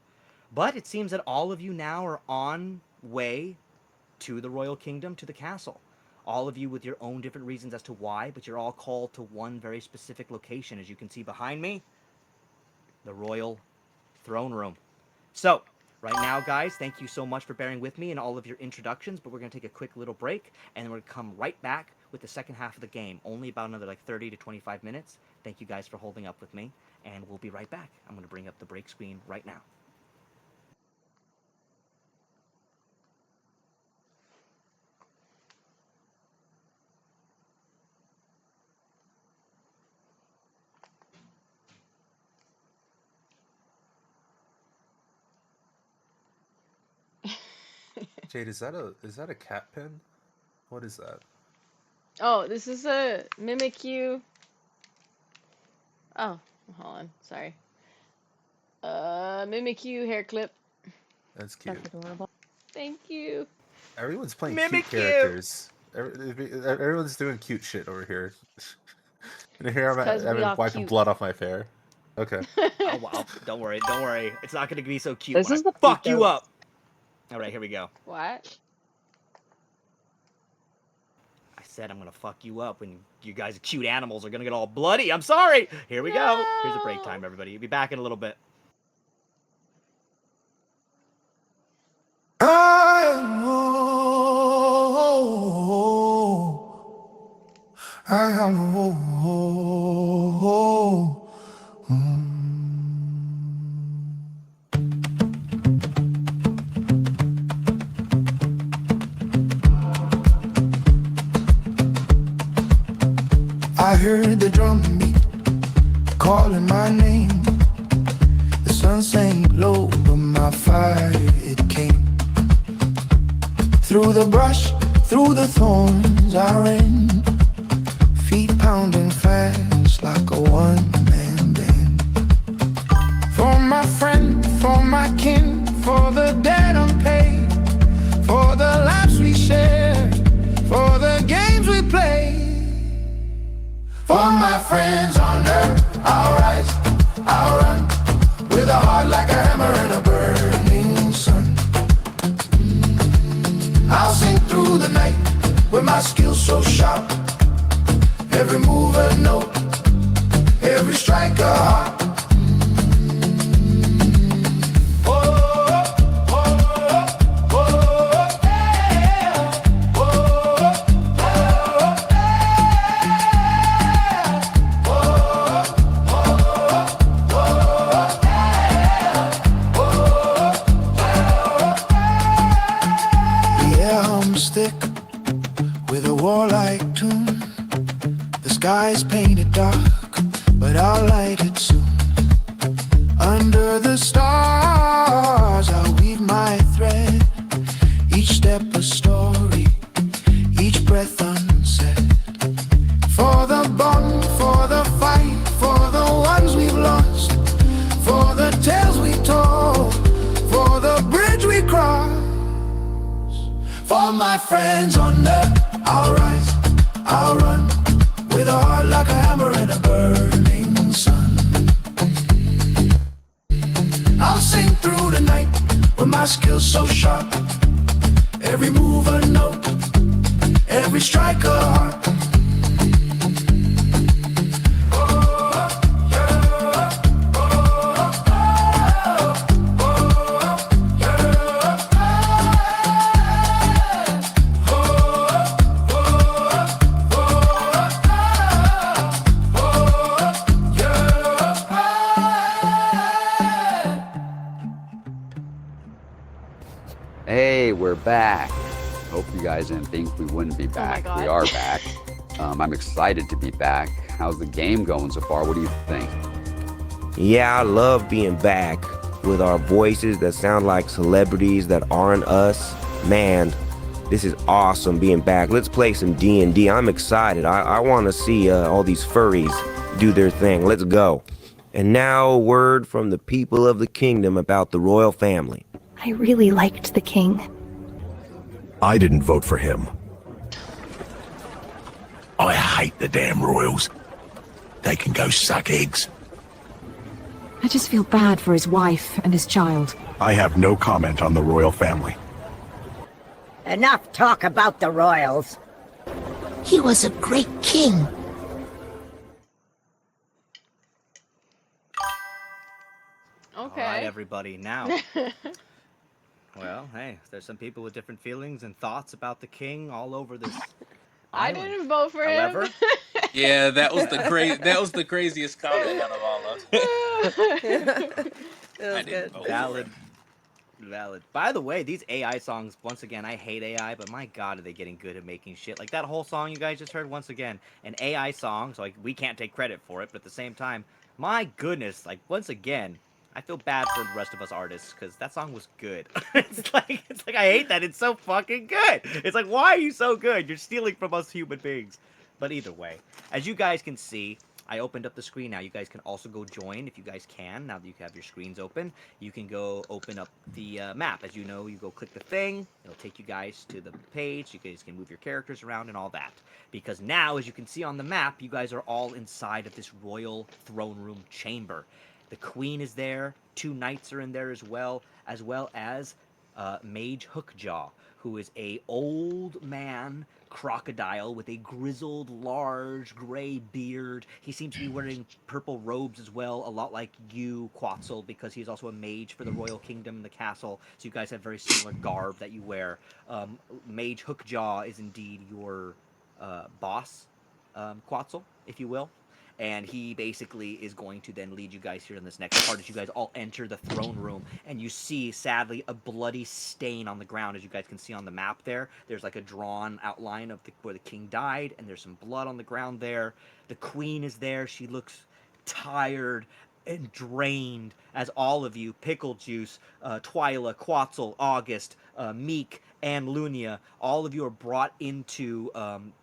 But it seems that all of you now are on way to the royal kingdom, to the castle. All of you with your own different reasons as to why, but you're all called to one very specific location, as you can see behind me, the royal throne room. So, right now, guys, thank you so much for bearing with me in all of your introductions, but we're going to take a quick little break, and then we're going to come right back with the second half of the game, only about another like 30 to 25 minutes. Thank you guys for holding up with me, and we'll be right back. I'm going to bring up the break screen right now. Jade, is that a cat pen? What is that? Oh, this is a Mimikyu. Oh, hold on. Sorry. Mimikyu hair clip. That's cute. That's adorable. Thank you. Everyone's playing cute Mimic you! characters. Everyone's doing cute shit over here. And here It's because we I'm all wiping cute. blood off my hair. Okay. Oh, wow. Don't worry, don't worry. It's not going to be so cute This when I is the cute fuck you goat. up. All right, here we go. What? I said I'm gonna fuck you up when you guys cute animals are gonna get all bloody. I'm sorry. Here we go. Here's a break No. time, everybody. Be back in a little bit. I know I heard the drum beat calling my name. The sun sank low, but my fire it came. Through the brush, through the thorns, I ran, feet pounding fast like a one-man band. For my friend, for my kin, for the debt unpaid, for the laughs we shared, for the games we played. For my friends on earth, I'll rise, I'll run, with a heart like a hammer and a burning sun. I'll sing through the night with my skills so sharp. Every move a note, every strike a heart. With a warlike tune, the sky's painted dark, but I'll light it soon. Under the stars, I'll weave my thread, each step a story, each breath unsaid. For the bond, for the fight, for the ones we've lost, for the tales we told, for the bridge we crossed. For my friends on earth, I'll rise, I'll run, with a heart like a hammer and a burning sun. I'll sing through the night with my skills so sharp. Every move a note, every strike a heart. Hey, we're back. Hope you guys didn't think we wouldn't be back. We are back. I'm excited to be back. How's the game going so far? What do you think? Yeah, I love being back with our voices that sound like celebrities that aren't us. Man, this is awesome being back. Let's play some D&D. I'm excited. I want to see all these furries do their thing. Let's go. And now a word from the people of the kingdom about the royal family. I really liked the king. I didn't vote for him. I hate the damn royals. They can go suck eggs. I just feel bad for his wife and his child. I have no comment on the royal family. Enough talk about the royals. He was a great king. Okay. All right, everybody. Now, well, hey, there's some people with different feelings and thoughts about the king all over this I island. didn't vote for However, him. Yeah, that was the craziest comment out of all of It was good. Valid. By the way, these AI songs, once again, I hate AI, but my God, are they getting good at making shit. Like that whole song you guys just heard, once again, an AI song, so like we can't take credit for it, but at the same time, my goodness, like once again, I feel bad for the rest of us artists, because that song was good. It's like I hate that, it's so fucking good. It's like, why are you so good? You're stealing from us human beings. But either way, as you guys can see, I opened up the screen now. You guys can also go join if you guys can. Now that you have your screens open, you can go open up the map. As you know, you go click the thing. It'll take you guys to the page. You guys can move your characters around and all that. Because now, as you can see on the map, you guys are all inside of this royal throne room chamber. The queen is there. 2 knights are in there as well as Mage Hookjaw, who is a old man crocodile with a grizzled, large, gray beard. He seems to be wearing purple robes as well, a lot like you, Quetzal, because he's also a mage for the royal kingdom and the castle. So you guys have very similar garb that you wear. Mage Hookjaw is indeed your boss. Quetzal, if you will. And he basically is going to then lead you guys here in this next part as you guys all enter the throne room. And you see, sadly, a bloody stain on the ground, as you guys can see on the map there. There's like a drawn outline of where the king died, and there's some blood on the ground there. The queen is there. She looks tired and drained as all of you, Pickle Juice, Twyla, Quetzal, August, Meek, and Lunia, all of you are brought into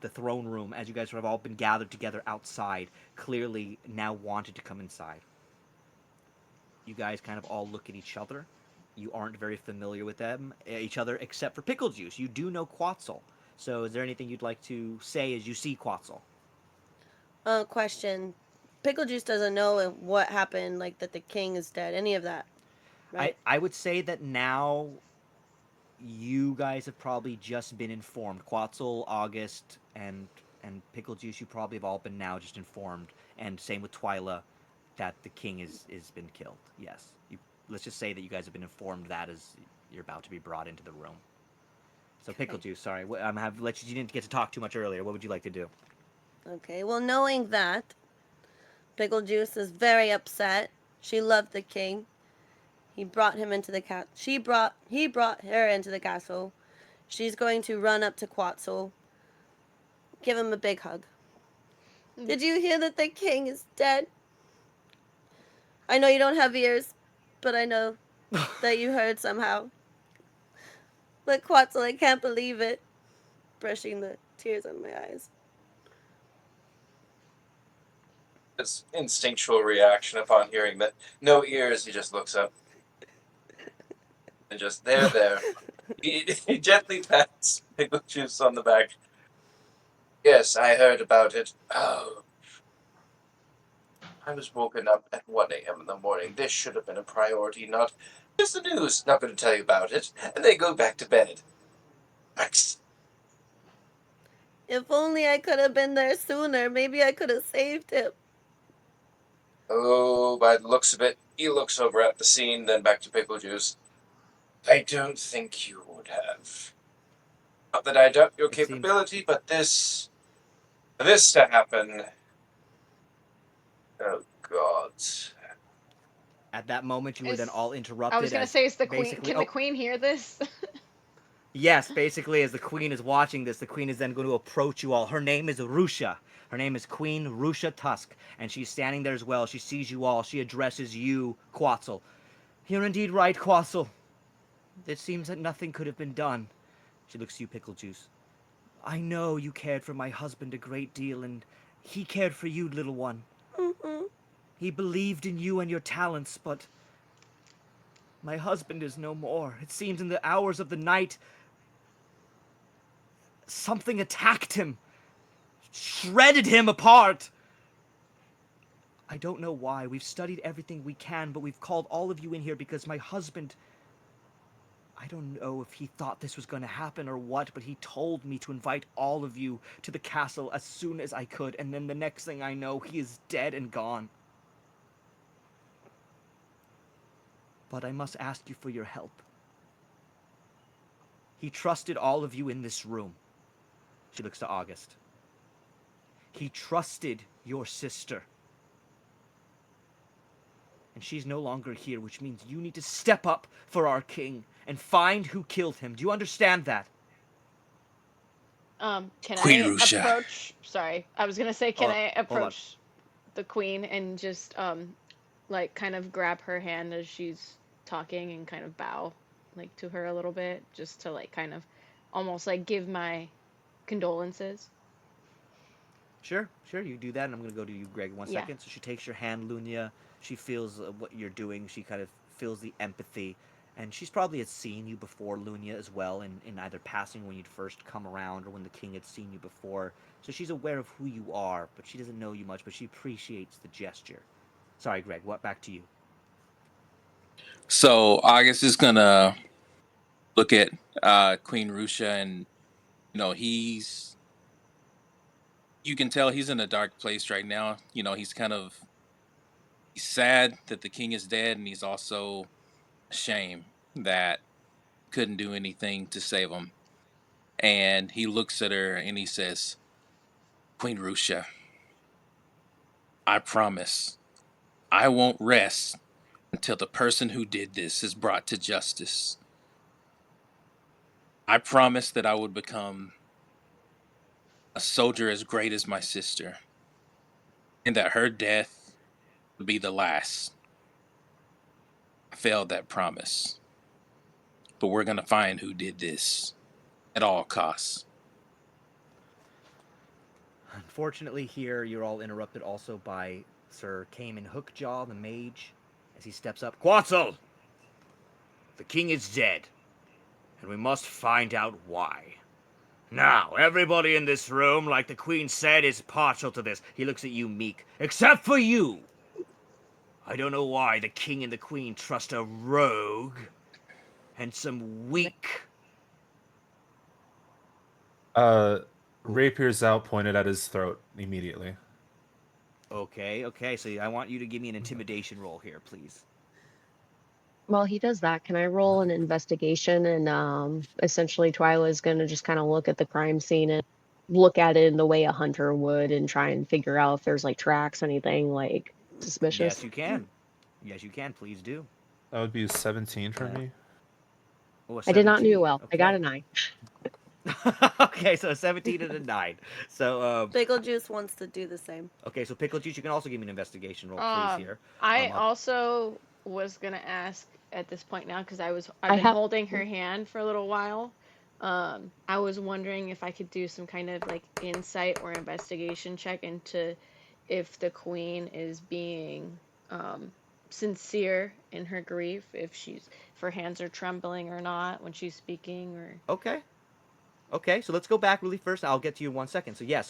the throne room as you guys have all been gathered together outside, clearly now wanted to come inside. You guys kind of all look at each other. You aren't very familiar with each other, except for Pickle Juice. You do know Quetzal. So is there anything you'd like to say as you see Quetzal? Question. Pickle Juice doesn't know what happened, like that the king is dead, any of that, right? I would say that now you guys have probably just been informed. Quetzal, August, and Pickle Juice, you probably have all been now just informed. And same with Twyla, that the king is been killed. Yes, let's just say that you guys have been informed that as you're about to be brought into the room. So Pickle Juice, sorry, you didn't get to talk too much earlier. What would you like to do? Okay, well, knowing that, Pickle Juice is very upset. She loved the king. He brought him into the castle. He brought her into the castle. She's going to run up to Quetzal, give him a big hug. Did you hear that the king is dead? I know you don't have ears, but I know that you heard somehow. But Quetzal, I can't believe it. Brushing the tears out of my eyes. His instinctual reaction upon hearing that. No ears, he just looks up. And just, there. He gently pats Pickle Juice on the back. Yes, I heard about it. Oh. I was woken up at 1 a.m. in the morning. This should have been a priority, not just the news. Not going to tell you about it. And then go back to bed. Max. If only I could have been there sooner. Maybe I could have saved him. Oh, by the looks of it, he looks over at the scene, then back to Pickle Juice. I don't think you would have. Not that I doubt your capability, but this to happen. Oh God. At that moment, you were then all interrupted. I was gonna say, is the queen? Can the queen hear this? Yes, basically, as the queen is watching this, the queen is then going to approach you all. Her name is Rusha. Her name is Queen Rusha Tusk, and she's standing there as well. She sees you all. She addresses you, Quetzal. You're indeed right, Quetzal. It seems that nothing could have been done. She looks to you, Pickle Juice. I know you cared for my husband a great deal, and he cared for you, little one. Mm-hmm. He believed in you and your talents, but my husband is no more. It seems in the hours of the night, something attacked him, shredded him apart. I don't know why. We've studied everything we can, but we've called all of you in here because my husband, I don't know if he thought this was going to happen or what, but he told me to invite all of you to the castle as soon as I could, and then the next thing I know, he is dead and gone. But I must ask you for your help. He trusted all of you in this room. She looks to August. He trusted your sister. And she's no longer here, which means you need to step up for our king and find who killed him. Do you understand that? Can Queen I Rusha. approach? Sorry, I was gonna say, can I approach the queen and just like kind of grab her hand as she's talking and kind of bow like to her a little bit, just to like kind of almost like give my condolences. Sure, you do that, and I'm going to go to you, Greg, one second. So she takes your hand, Lunia. She feels what you're doing. She kind of feels the empathy. And she's probably had seen you before, Lunia, as well, in either passing when you'd first come around or when the king had seen you before. So she's aware of who you are, but she doesn't know you much, but she appreciates the gesture. Sorry, Greg, back to you. So August is going to look at Queen Rusha, and, you can tell he's in a dark place right now. He's sad that the king is dead, and he's also ashamed that couldn't do anything to save him. And he looks at her and he says, Queen Rusha, I promise I won't rest until the person who did this is brought to justice. I promised that I would become a soldier as great as my sister, and that her death would be the last. I failed that promise, but we're gonna find who did this at all costs. Unfortunately, here you're all interrupted also by Sir Cayman Hookjaw, the mage, as he steps up. Quetzal! The king is dead, and we must find out why. Now, everybody in this room, like the queen said, is partial to this. He looks at you, Meek. Except for you! I don't know why the king and the queen trust a rogue and some weak... Rapier's out, pointed at his throat immediately. Okay, so I want you to give me an intimidation roll here, please. While he does that, can I roll an investigation? And essentially, Twyla's going to just kind of look at the crime scene and look at it in the way a hunter would and try and figure out if there's like tracks, anything like suspicious. Yes, you can. Yes, you can. Please do. That would be a 17 for me. Oh, a I did not 17. do well. Okay. I got a 9. Okay, so a 17 and a 9. So, Pickle Juice wants to do the same. okay, so Pickle Juice, you can also give me an investigation roll, please, here. I also was gonna ask at this point now because I've been holding her hand for a little while. I was wondering if I could do some kind of like insight or investigation check into if the queen is being sincere in her grief, if her hands are trembling or not when she's speaking, or Okay, so let's go back really first. I'll get to you in 1 second. So yeah,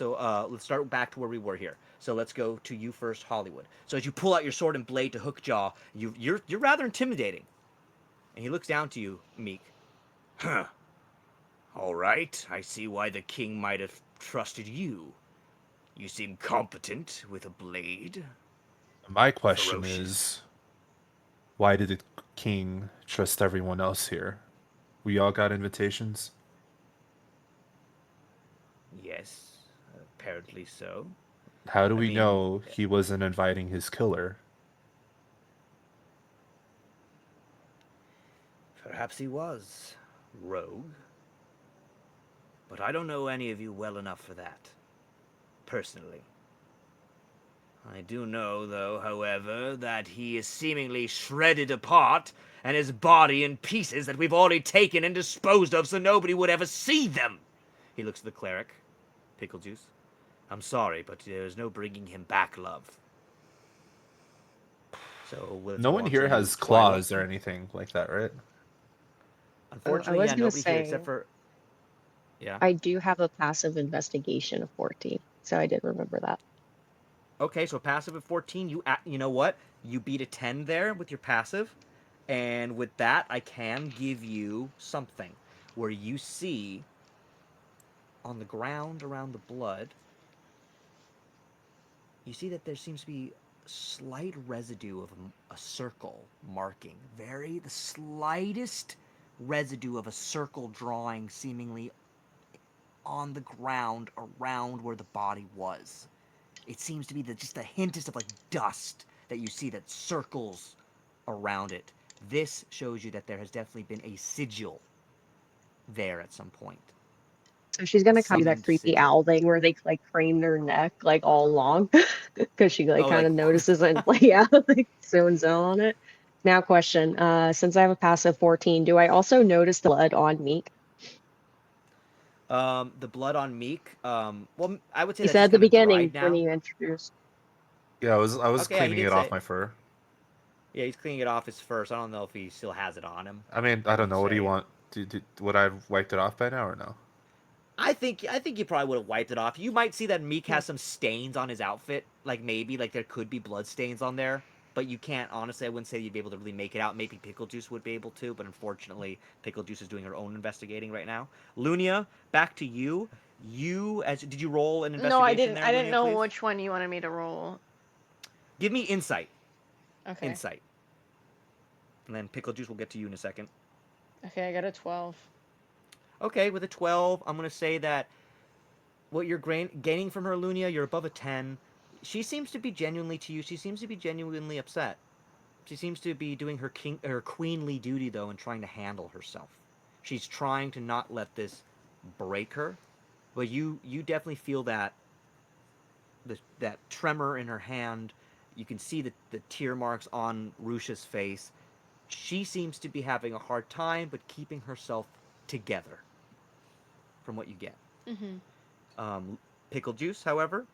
let's start back to where we were here. So let's go to you first, Hollywood. So as you pull out your sword and blade to Hookjaw, you're rather intimidating. And he looks down to you, Meek. Huh. All right, I see why the king might have trusted you. You seem competent with a blade. My question is, why did the king trust everyone else here? We all got invitations? Yes, apparently so. How do we know he wasn't inviting his killer? Perhaps he was, rogue. But I don't know any of you well enough for that, personally. I do know, though, however, that he is seemingly shredded apart, and his body in pieces that we've already taken and disposed of so nobody would ever see them. He looks at the cleric. Pickle Juice. I'm sorry, but there's no bringing him back, love. So no one here has claws or anything like that, right? Unfortunately, I was yeah, gonna nobody say, here except for... Yeah. I do have a passive investigation of 14, so I did remember that. Okay, so passive at 14, you know what? You beat a 10 there with your passive, and with that, I can give you something where you see on the ground around the blood, you see that there seems to be slight residue of a circle marking. The slightest residue of a circle drawing seemingly on the ground around where the body was. It seems to be just the hintest of like dust that you see that circles around it. This shows you that there has definitely been a sigil there at some point. So she's gonna do that creepy owl thing where they like crane their neck like all along because she like kind of notices and like like zones in on it. Now question, since I have a passive 14, do I also notice the blood on Meek? The blood on Meek, well, I would say You that's said just at the kind of beginning dried now. when you introduced. Yeah, I was cleaning it off my fur. Yeah, he's cleaning it off his fur, so I don't know if he still has it on him. I mean, I don't know. What do you want? Would I have wiped it off by now or no? I think you probably would have wiped it off. You might see that Meek has some stains on his outfit, like maybe like there could be blood stains on there, but you can't honestly. I wouldn't say you'd be able to really make it out. Maybe Pickle Juice would be able to, but unfortunately, Pickle Juice is doing her own investigating right now. Lunia, back to you. Did you roll an investigation? No, I didn't. There, I didn't Lunia, know please? which one you wanted me to roll. Give me insight. Okay. Insight. And then Pickle Juice will get to you in a second. Okay, I got a 12. Okay, with a 12, I'm going to say that what you're gaining from her, Lunia, you're above a 10. She seems to be genuinely to you. She seems to be genuinely upset. She seems to be doing her queenly duty though, and trying to handle herself. She's trying to not let this break her, but you definitely feel that that tremor in her hand. You can see the tear marks on Rusha's face. She seems to be having a hard time, but keeping herself together. From what you get. Pickle Juice, however,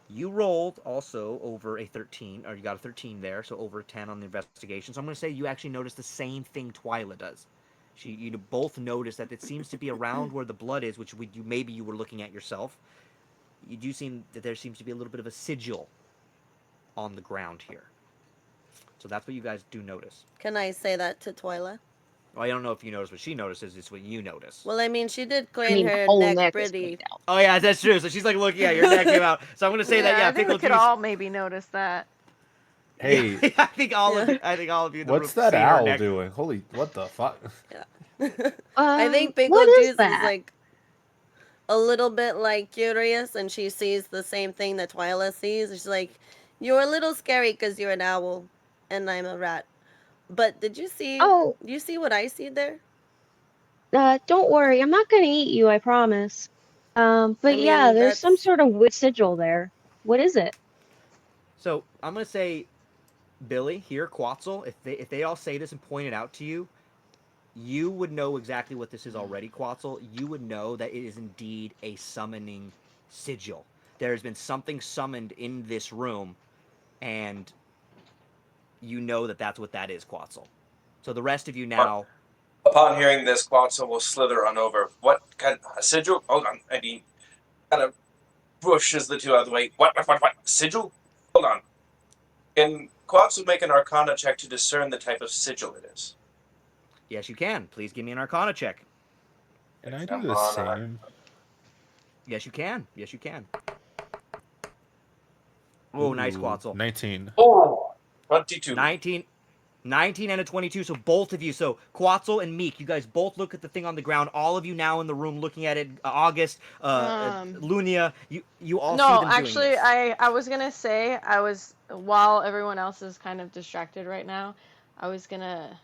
you rolled also over a 13, or you got a 13 there, so over a 10 on the investigation. So I'm going to say you actually noticed the same thing Twyla does. You both notice that it seems to be around where the blood is, which maybe you were looking at yourself. You do seem that there seems to be a little bit of a sigil on the ground here. So that's what you guys do notice. Can I say that to Twyla? Well, I don't know if you notice what she notices. It's what you notice. Well, I mean, she did clean I mean, the her whole neck neck is pretty. cleaned out. Oh yeah, that's true. So she's like looking at your neck came out. So I'm gonna say that I think Pickle we could Juice. all maybe notice that. Hey, Yeah, I think all of you in the room what's that see her owl neck. doing? Holy, what the fuck? I think Pickle what Juice is that? is like a little bit like curious, and she sees the same thing that Twyla sees. She's like, "You're a little scary because you're an owl, and I'm a rat." But did you see? Oh, You see what I see there? don't worry, I'm not gonna eat you, I promise. I But yeah, mean, there's some that's sort of wood sigil there. What is it? So I'm gonna say, Billy here, Quetzal. If they all say this and point it out to you, you would know exactly what this is already, Quetzal. You would know that it is indeed a summoning sigil. There has been something summoned in this room, and you know that that's what that is, Quetzal. So the rest of you now. Upon hearing this, Quetzal will slither on over. What kind of a sigil? Hold on. I mean, kind of pushes the two out of the way. What? Sigil? Hold on. Can Quetzal make an Arcana check to discern the type of sigil it is? Yes, you can. Please give me an Arcana check. Can I do the same? Yes, you can. Yes, you can. Oh, nice, Quetzal. 19. Oh, 22. 19 and a 22, so both of you. So Quetzal and Meek, you guys both look at the thing on the ground. All of you now in the room looking at it. August, Lunia, you all see them doing this. I was gonna say while everyone else is kind of distracted right now, I was gonna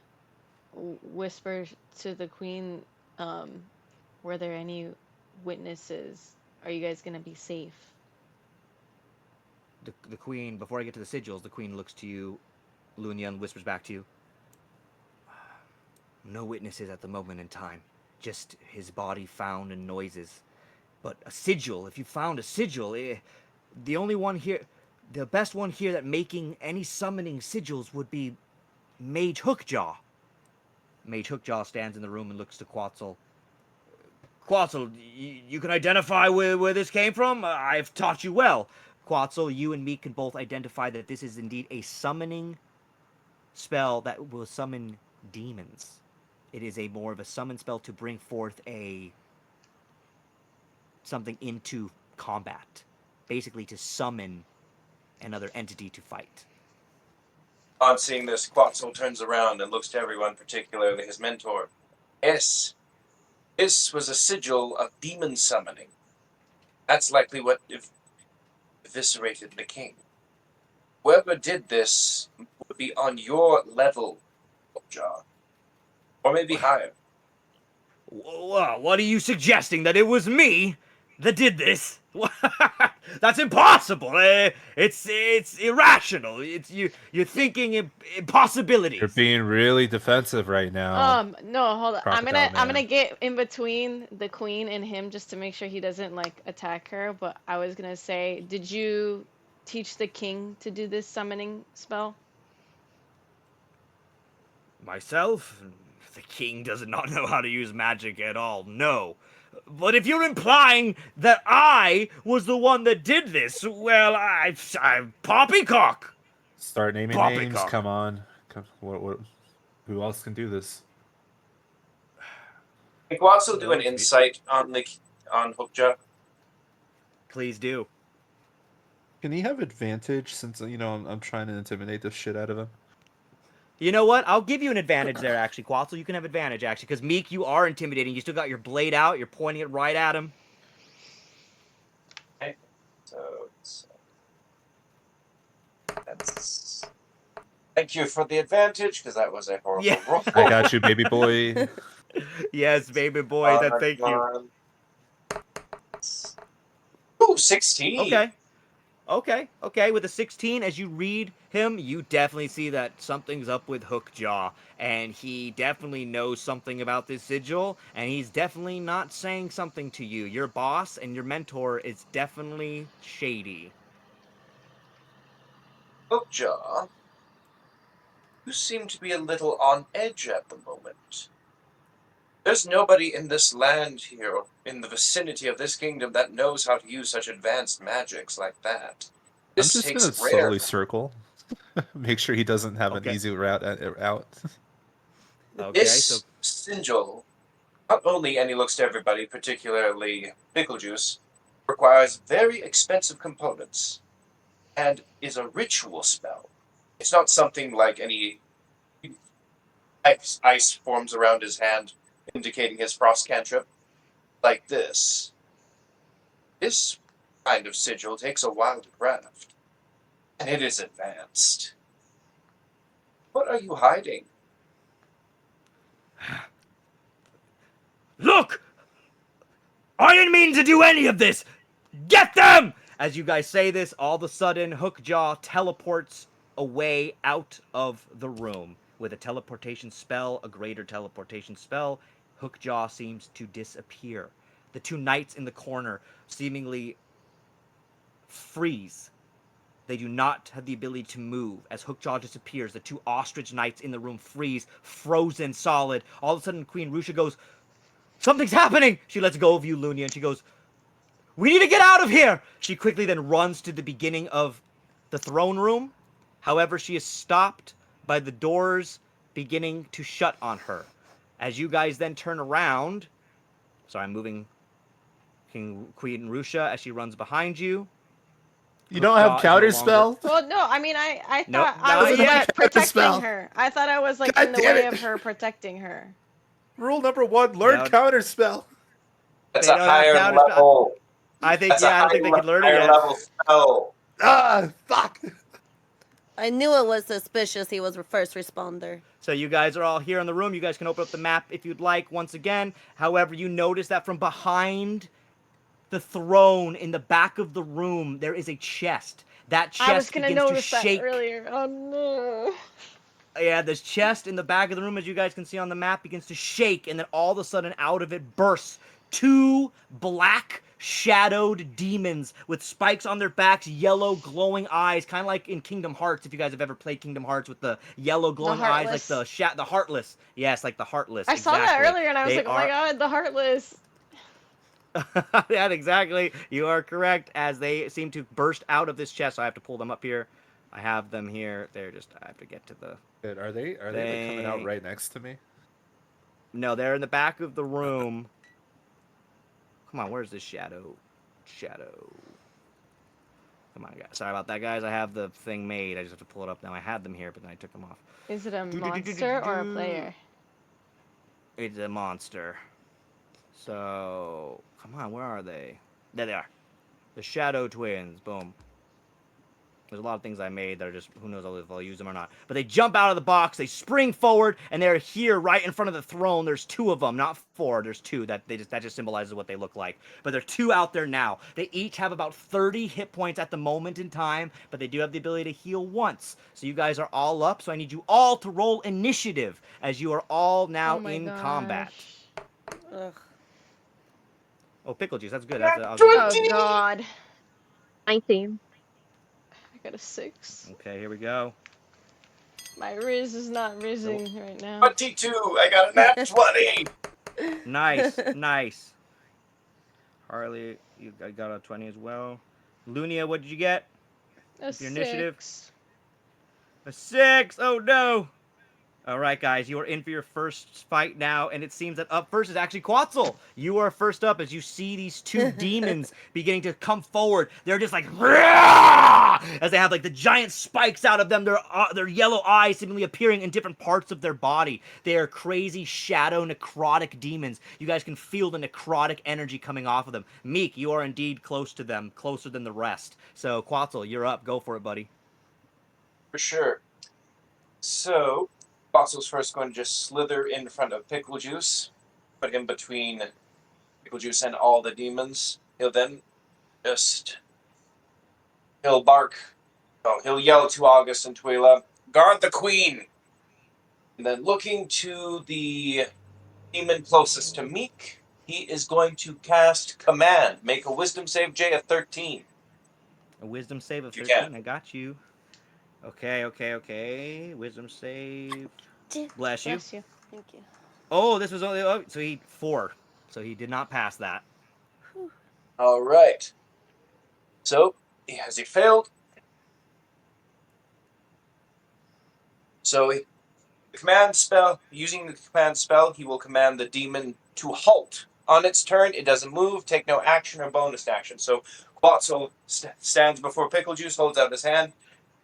whisper to the queen, were there any witnesses? Are you guys gonna be safe? The queen, before I get to the sigils, the queen looks to you, Lunia, and whispers back to you. No witnesses at the moment in time. Just his body found and noises. But a sigil, if you found a sigil, the only one here, the best one here that making any summoning sigils would be Mage Hookjaw. Mage Hookjaw stands in the room and looks to Quetzal. Quetzal, you can identify where this came from? I've taught you well. Quetzal, you and me can both identify that this is indeed a summoning spell that will summon demons. It is a more of a summon spell to bring forth something into combat. Basically to summon another entity to fight. On seeing this, Quetzal turns around and looks to everyone, particularly his mentor. Yes, this was a sigil of demon summoning. That's likely what eviscerated the king. Whoever did this would be on your level, John. Or maybe higher. What are you suggesting? That it was me that did this? That's impossible. It's irrational. You're thinking impossibilities. You're being really defensive right now. No, hold on. I'm Crocodile gonna Man. get in between the queen and him just to make sure he doesn't like attack her. But I was gonna say, did you teach the king to do this summoning spell? Myself? The king does not know how to use magic at all, no. But if you're implying that I was the one that did this, well, I'm Poppycock. Start naming names. Poppycock. Come on. Who else can do this? Can Quetzal do an insight on Hookja? Please do. Can he have advantage since, I'm trying to intimidate the shit out of him? You know what? I'll give you an advantage there, actually, Quetzal. You can have advantage, actually, because Meek, you are intimidating. You still got your blade out. You're pointing it right at him. Thank you for the advantage, because that was a horrible Yeah. roll. I got you, baby boy. Yes, baby boy. That thank you. Ooh, 16. Okay. With a 16, as you read him, you definitely see that something's up with Hookjaw, and he definitely knows something about this sigil, and he's definitely not saying something to you. Your boss and your mentor is definitely shady. Hookjaw, you seem to be a little on edge at the moment. There's nobody in this land here, in the vicinity of this kingdom, that knows how to use such advanced magics like that. I'm This just gonna takes rare. slowly circle. Make sure he doesn't have an Okay. easy route out. Okay, so This sigil, not only, and he looks to everybody, particularly Pickle Juice, requires very expensive components and is a ritual spell. It's not something like any ice forms around his hand, indicating his frost cantrip. Like this. This kind of sigil takes a while to craft, and it is advanced. What are you hiding? look! I didn't mean to do any of this! Get them! As you guys say this, all of a sudden, Hookjaw teleports away out of the room. With a teleportation spell, a greater teleportation spell, Hookjaw seems to disappear. The two knights in the corner seemingly freeze. They do not have the ability to move. As Hookjaw disappears, the two ostrich knights in the room freeze, frozen solid. All of a sudden, Queen Rusha goes, something's happening! She lets go of you, Lunia, and she goes, we need to get out of here! She quickly then runs to the beginning of the throne room. However, she is stopped by the doors beginning to shut on her. As you guys then turn around, sorry, I'm moving Queen Rusha as she runs behind you. You don't have counter spell? Well, no, I mean, I Nope, thought I not was yet. like protecting Spell. her. I thought I was like God in the damn way it. of her protecting her. Rule number 1: learn No. counter spell. That's They a don't have higher counter level. I think, That's yeah, a I don't think they could learn it higher yet. level spell. Ah, fuck. I knew it was suspicious he was a first responder. So you guys are all here in the room. You guys can open up the map if you'd like once again. However, you notice that from behind the throne in the back of the room, there is a chest. That I was chest gonna begins to notice that shake. earlier. Oh no. Yeah, this chest in the back of the room, as you guys can see on the map, begins to shake, and then all of a sudden, out of it bursts two black shadowed demons with spikes on their backs, yellow glowing eyes, kind of like in Kingdom Hearts. If you guys have ever played Kingdom Hearts with the yellow glowing eyes, like the Heartless. Yes, like the Heartless. I Exactly. saw that earlier and I was like, oh my god, the Heartless. Yeah, exactly. You are correct. As they seem to burst out of this chest, so I have to pull them up here. I have them here. They're just. I have to get to the. Dude, are they like coming out right next to me? No, they're in the back of the room. Come on, where's this shadow? Shadow. Come on, guys. Sorry about that, guys. I have the thing made. I just have to pull it up now. I had them here, but then I took them off. Is it a monster or a player? It's a monster. So, come on, where are they? There they are. The Shadow Twins. Boom. There's a lot of things I made that are just, who knows if I'll use them or not. But they jump out of the box, they spring forward, and they're here right in front of the throne. There's two of them, not four. There's two. That just symbolizes what they look like. But there are two out there now. They each have about 30 hit points at the moment in time, but they do have the ability to heal once. So you guys are all up, so I need you all to roll initiative, as you are all now in combat. Ugh. Oh, pickle juice, that's good. That's, Oh god. 19. I got a 6. Okay, here we go. My Riz is not rizzing right now. 22. I got a nat 20. Nice, nice. Harley, you got a 20 as well. Lunia, what did you get? A Your initiative? 6. A 6! Oh no! Alright, guys, you are in for your first fight now, and it seems that up first is actually Quetzal. You are first up as you see these two demons beginning to come forward. They're just like, as they have like the giant spikes out of them, their yellow eyes seemingly appearing in different parts of their body. They are crazy shadow necrotic demons. You guys can feel the necrotic energy coming off of them. Meek, you are indeed close to them, closer than the rest. So, Quetzal, you're up. Go for it, buddy. For sure. So, Bossel's first going to just slither in front of Pickle Juice, put him between Pickle Juice and all the demons. He'll then just he'll bark. Oh, he'll yell to August and Twyla, "Guard the queen!" And then looking to the demon closest to Meek, he is going to cast Command. Make a Wisdom save, Jay, of 13. A wisdom save of If you can. 13. I got you. Okay. Wisdom save. Bless you. Bless you. Thank you. Oh, this was only so he 4. So he did not pass that. All right. So, has he failed? So, the command spell, using the command spell, he will command the demon to halt. On its turn, it doesn't move, take no action or bonus action. So, Quetzal stands before Pickle Juice, holds out his hand,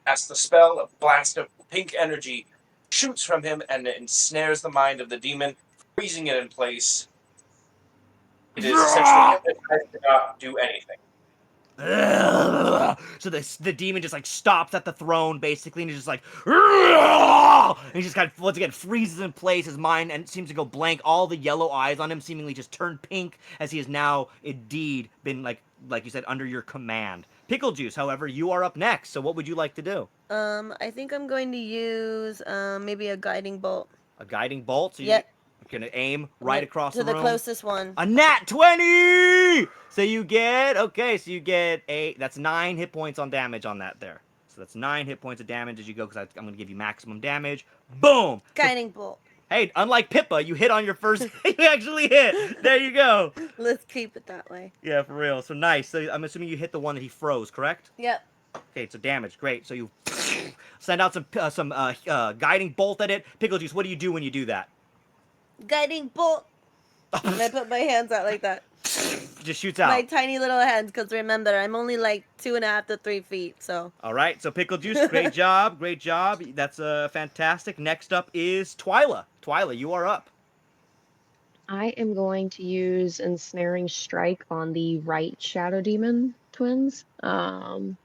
casts the spell, a blast of pink energy shoots from him and ensnares the mind of the demon, freezing it in place. It is essentially hypnotized to not do anything. So the demon just like stops at the throne basically, and he's just like, and he just kind of once again freezes in place. His mind and seems to go blank. All the yellow eyes on him seemingly just turn pink as he has now indeed been like you said under your command. Pickle Juice, however, you are up next. So what would you like to do? I think I'm going to use maybe a guiding bolt. A guiding bolt. So Yep. you're gonna aim right across the room. To the closest one. A nat 20! So you get, that's 9 hit points on damage on that there. So that's 9 hit points of damage as you go, because I'm going to give you maximum damage. Boom! Guiding bolt. Hey, unlike Pippa, you hit on your first, you actually hit. There you go. Let's keep it that way. Yeah, for real. So nice. So I'm assuming you hit the one that he froze, correct? Yep. Okay, so damage, great. So you send out some guiding bolt at it. Pickle Juice, what do you do when you do that? Guiding bolt. And I put my hands out like that. Just shoots out. My tiny little hands, because remember, I'm only like 2.5 to 3 feet, so. All right, so Pickle Juice, great job, great job. That's fantastic. Next up is Twyla. Twyla, you are up. I am going to use Ensnaring Strike on the right Shadow Demon twins. And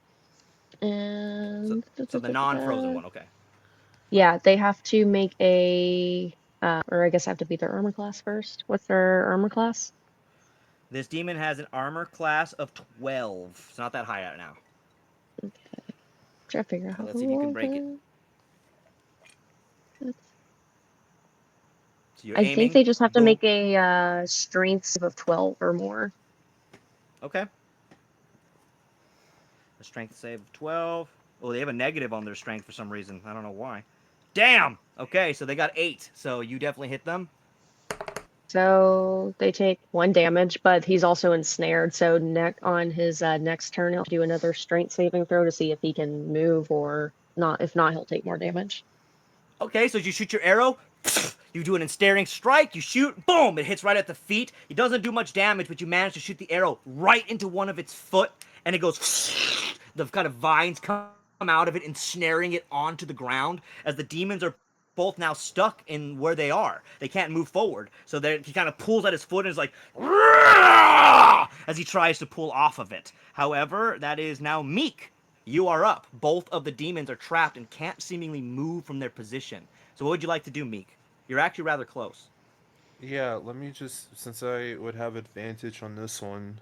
So the non-frozen one, okay. Yeah, they have to make a or I guess I have to beat their armor class first. What's their armor class? This demon has an armor class of 12. It's not that high out now. Okay. Try to figure out how Let's see if you can break it. So I think they just have to make a strength save of 12 or more. Okay. A strength save of 12. Oh, they have a negative on their strength for some reason. I don't know why. Damn! Okay, so they got 8. So you definitely hit them. So they take 1 damage, but he's also ensnared. So on his next turn, he'll do another strength saving throw to see if he can move or not. If not, he'll take more damage. Okay, so you shoot your arrow. You do an ensnaring strike. You shoot. Boom! It hits right at the feet. It doesn't do much damage, but you manage to shoot the arrow right into one of its foot, and it goes. The kind of vines come out of it, ensnaring it onto the ground as the demons are both now stuck in where they are. They can't move forward. So he kind of pulls at his foot and is like, as he tries to pull off of it. However, that is now Meek. You are up. Both of the demons are trapped and can't seemingly move from their position. So what would you like to do, Meek? You're actually rather close. Yeah, let me just, since I would have advantage on this one,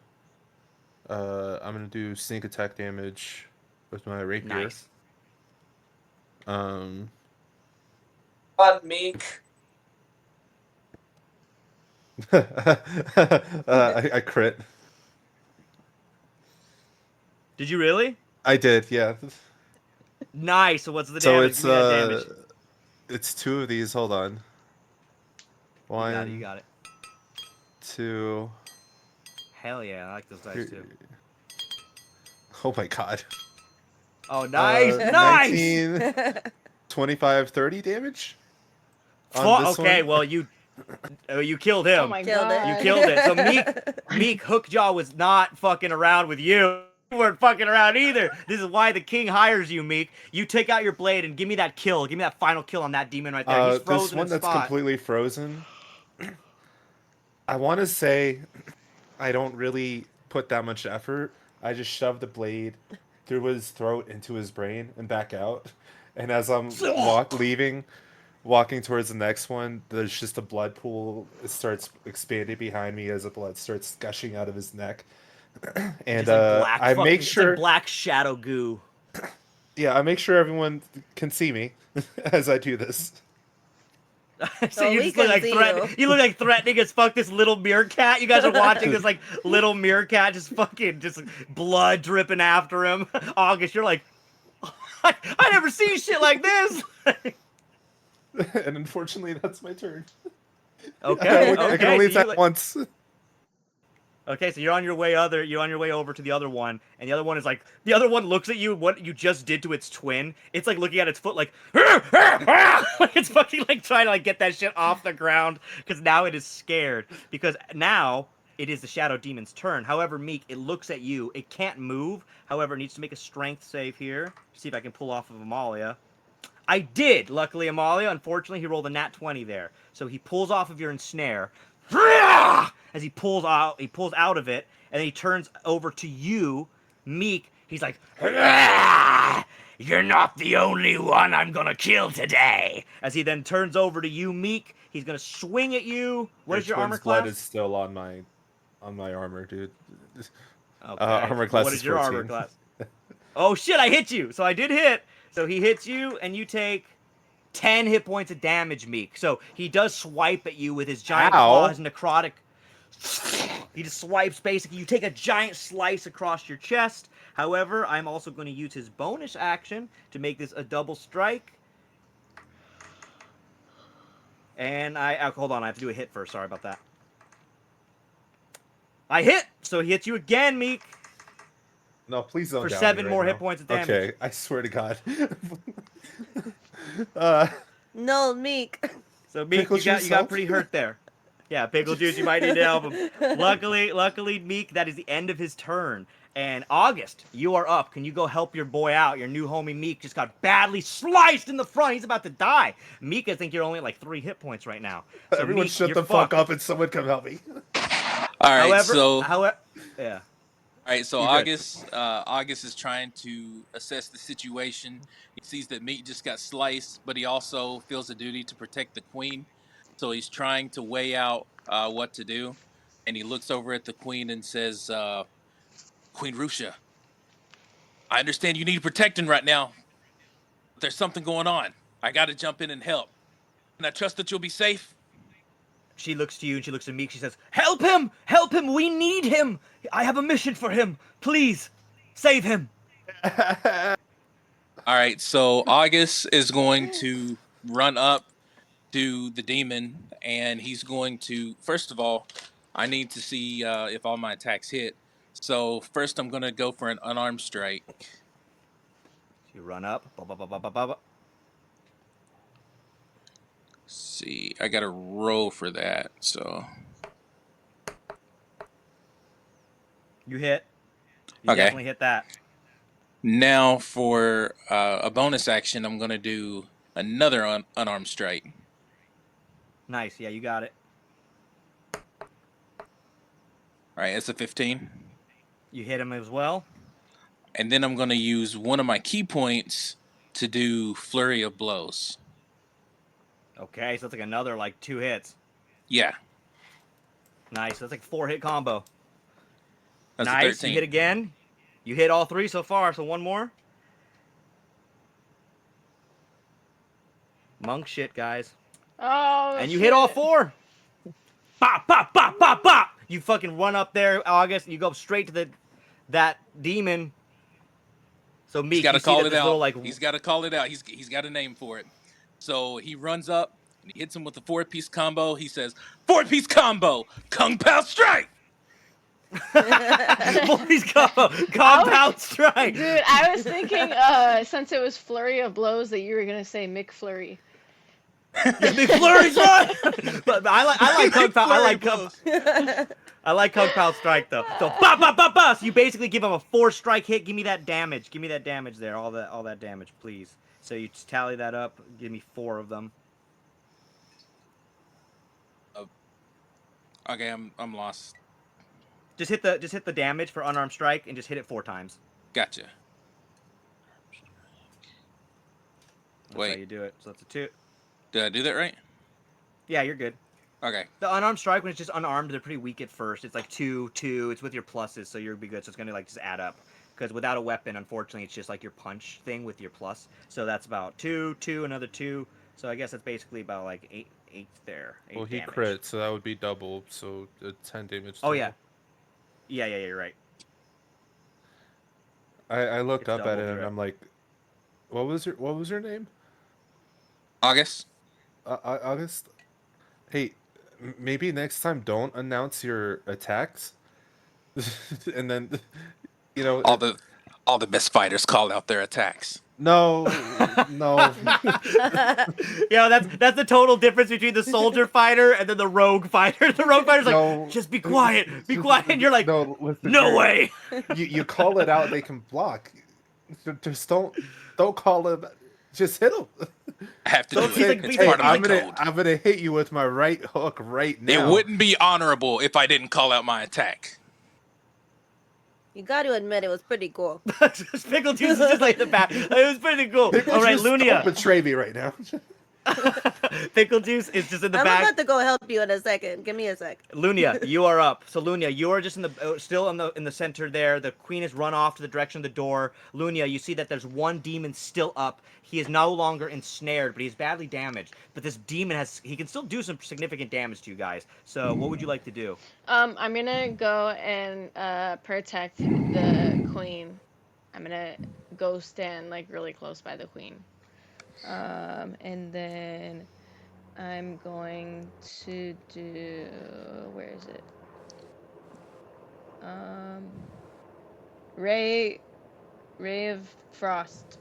I'm gonna do sneak attack damage with my rapier. Nice. On Meek. I crit. Did you really? I did, yeah. Nice. So what's the So damage? Damage. it's 2 of these. Hold on. 1. You got it. 2. Hell yeah, I like those dice too. Oh my god. Oh, nice, nice. 19, 25, 30 damage. Okay, well you killed him. Oh my god. You killed it. So Meek Hookjaw was not fucking around with you. You weren't fucking around either. This is why the king hires you, Meek. You take out your blade and give me that kill. Give me that final kill on that demon right there. He's frozen. This one in that's spot. completely frozen. I want to say I don't really put that much effort. I just shove the blade through his throat into his brain and back out. And as I'm walking towards the next one, there's just a blood pool. It starts expanding behind me as the blood starts gushing out of his neck. And Just like black I make it's sure, like black shadow goo. yeah, I make sure everyone can see me as I do this. So Oh, you we just look can like see threatening. you. You look like threatening as fuck this little meerkat. You guys are watching this like little meerkat just fucking just blood dripping after him. August, you're like, I never seen shit like this. And unfortunately, that's my turn. Okay, I can okay. only So you attack like, once. okay, so you're on your way over to the other one, and the other one is like the other one looks at you what you just did to its twin. It's like looking at its foot like like it's fucking like trying to like get that shit off the ground because now it is scared because now it is the shadow demon's turn. However, Meek, it looks at you. It can't move. However, it needs to make a strength save here. See if I can pull off of Amalia. I did, luckily, Amalia. Unfortunately, he rolled a nat 20 there. So he pulls off of your ensnare. As he pulls out of it, and then he turns over to you, Meek. He's like, "You're not the only one I'm gonna kill today." As he then turns over to you, Meek, he's gonna swing at you. What is your armor twin's blood class? is still on my armor, dude. Okay. Armor class What is is your 14. armor class? Oh shit! I hit you. So I did hit. So he hits you, and you take 10 hit points of damage, Meek. So he does swipe at you with his giant claw, his necrotic. He just swipes, basically. You take a giant slice across your chest. However, I'm also going to use his bonus action to make this a double strike. And hold on, I have to do a hit first. Sorry about that. I hit! So he hits you again, Meek. No, please don't for down 7 me right more now. hit points of damage. Okay, I swear to God. No, Meek. So Meek, you got pretty hurt there. Yeah, Pickle Juice, you might need to help him. Luckily, Meek, that is the end of his turn. And August, you are up. Can you go help your boy out? Your new homie Meek just got badly sliced in the front. He's about to die. Meek, I think you're only at like 3 hit points right now. So Everyone Meek, shut you're the fuck fucked. up and someone come help me. All right, however, yeah. All right, so You're good. August is trying to assess the situation. He sees that Meat just got sliced, but he also feels a duty to protect the queen. So he's trying to weigh out what to do, and he looks over at the queen and says, "Queen Rusha, I understand you need protecting right now, but there's something going on. I got to jump in and help. Can I trust that you'll be safe?" She looks to you and she looks at Meek. She says, "Help him! Help him! We need him! I have a mission for him. Please, save him." All right, so August is going to run up to the demon, and he's going to, first of all, I need to see if all my attacks hit. So first, I'm going to go for an unarmed strike. You run up. Ba. See, I got to roll for that. So You hit. You okay. definitely hit that. Now for a bonus action, I'm going to do another unarmed strike. Nice. Yeah, you got it. All right, it's a 15. You hit him as well. And then I'm going to use one of my key points to do Flurry of Blows. Okay, so that's like another like 2 hits. Yeah. Nice. That's like 4-hit combo. That's nice. a 13. You hit again. You hit all 3 so far, so one more. Monk shit, guys. Oh, and you shit. hit all 4. Bop, bop, bop, bop, bop. You fucking run up there, August, and you go straight to that demon. So Meek, He's got to you see call that it this out. little like He's got to call it out. He's got a name for it. So he runs up and he hits him with a 4-piece combo. He says, 4-piece combo, Kung Pao Strike. 4-piece combo, Compound Strike. Dude, I was thinking, since it was Flurry of Blows, that you were gonna say McFlurry. Yeah, McFlurry's right. But I like Kung Pao. I like Kung Pao Strike though. So ba ba ba ba. So you basically give him a 4-strike hit. Give me that damage. Give me that damage there. All that damage, please. So you just tally that up. Give me 4 of them. Okay, I'm lost. Just hit the damage for unarmed strike and just hit it 4 times. Gotcha. That's how you do it. So that's a 2. Did I do that right? Yeah, you're good. Okay. The unarmed strike, when it's just unarmed, they're pretty weak at first. It's like 2, 2. It's with your pluses, so you'll be good. So it's gonna like just add up. Because without a weapon, unfortunately, it's just like your punch thing with your plus. So that's about 2, 2, another 2. So I guess that's basically about like 8 there. 8 Well, he damage. crit, so that would be double. So 10 damage. Oh Total. yeah, you're right. I looked It's up at double, it you're and right. I'm like, what was your name? August. August. Hey, maybe next time don't announce your attacks, and then, all the best fighters call out their attacks. No. Yeah, that's the total difference between the soldier fighter and then the rogue fighter. The rogue fighter's like, No. just be quiet, be quiet. And you're like, no, listen, no way. You call it out, they can block. Just don't call it. Just hit them. I have to do He's it. like, It's hey, part of the code. I'm gonna hit you with my right hook right now. It wouldn't be honorable if I didn't call out my attack. You got to admit it was pretty cool. Pickle juice is just like the back. It was pretty cool. All right, Lunia. Don't betray me right now. Pickle juice is just in the I'm back. about to go help you in a second. Give me a sec. Lunia, you are up. So Lunia, you are just in the still in the center there. The queen has run off to the direction of the door. Lunia, you see that there's one demon still up. He is no longer ensnared, but he's badly damaged. But this demon he can still do some significant damage to you guys. So what would you like to do? I'm gonna go and protect the queen. I'm gonna go stand like really close by the queen. And then I'm going to do, where is it? Ray of Frost.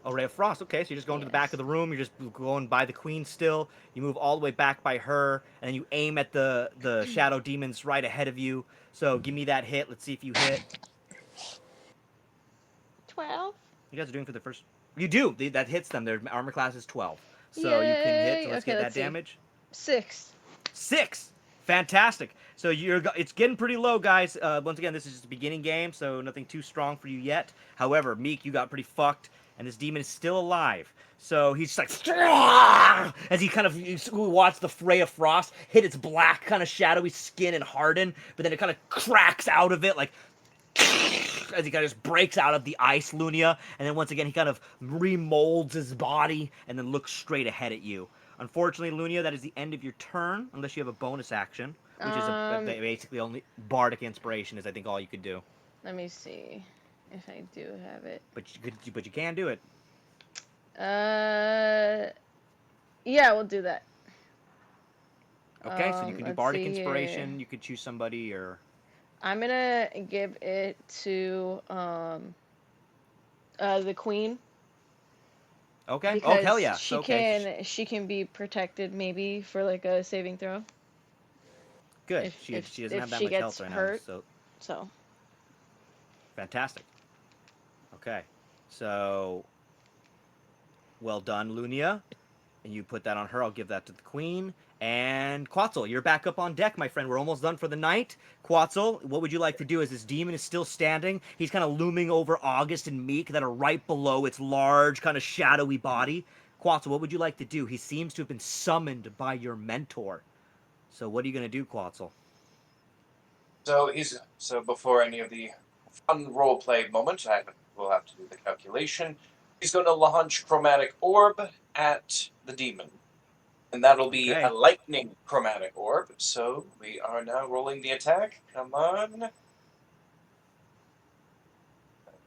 Oh, Ray of Frost. Okay, so you're just going to the back of the room. You're just going by the queen still. You move all the way back by her, and then you aim at the shadow demons right ahead of you. So give me that hit. Let's see if you hit. 12. You guys are doing for the first. You do. That hits them. Their armor class is 12. So Yay. you can hit. So let's Okay, get that let's see. damage. 6. 6. Fantastic. So it's getting pretty low, guys. Once again, this is just a beginning game, so nothing too strong for you yet. However, Meek, you got pretty fucked, and this demon is still alive. So he's just like, as he kind of watch the Ray of Frost hit its black kind of shadowy skin and harden, but then it kind of cracks out of it like as he kind of just breaks out of the ice, Lunia, and then once again he kind of remolds his body and then looks straight ahead at you. Unfortunately, Lunia, that is the end of your turn, unless you have a bonus action, which is basically only Bardic Inspiration is, I think, all you could do. Let me see if I do have it. But you can do it. Yeah, we'll do that. Okay, so you can do Bardic Inspiration. Here. You could choose somebody, or I'm gonna give it to the queen. Okay. Oh, hell yeah. She can be protected maybe for like a saving throw. Good. She doesn't have that much health right hurt, now. So. Fantastic. Okay. So well done, Lunia. And you put that on her. I'll give that to the queen. And Quetzal, you're back up on deck, my friend. We're almost done for the night. Quetzal, what would you like to do as this demon is still standing? He's kind of looming over August and Meek that are right below its large, kind of shadowy body. Quetzal, what would you like to do? He seems to have been summoned by your mentor. So what are you going to do, Quetzal? So before any of the fun roleplay moment, we'll have to do the calculation. He's going to launch Chromatic Orb at the demon. And that'll be a lightning chromatic orb. So we are now rolling the attack. Come on.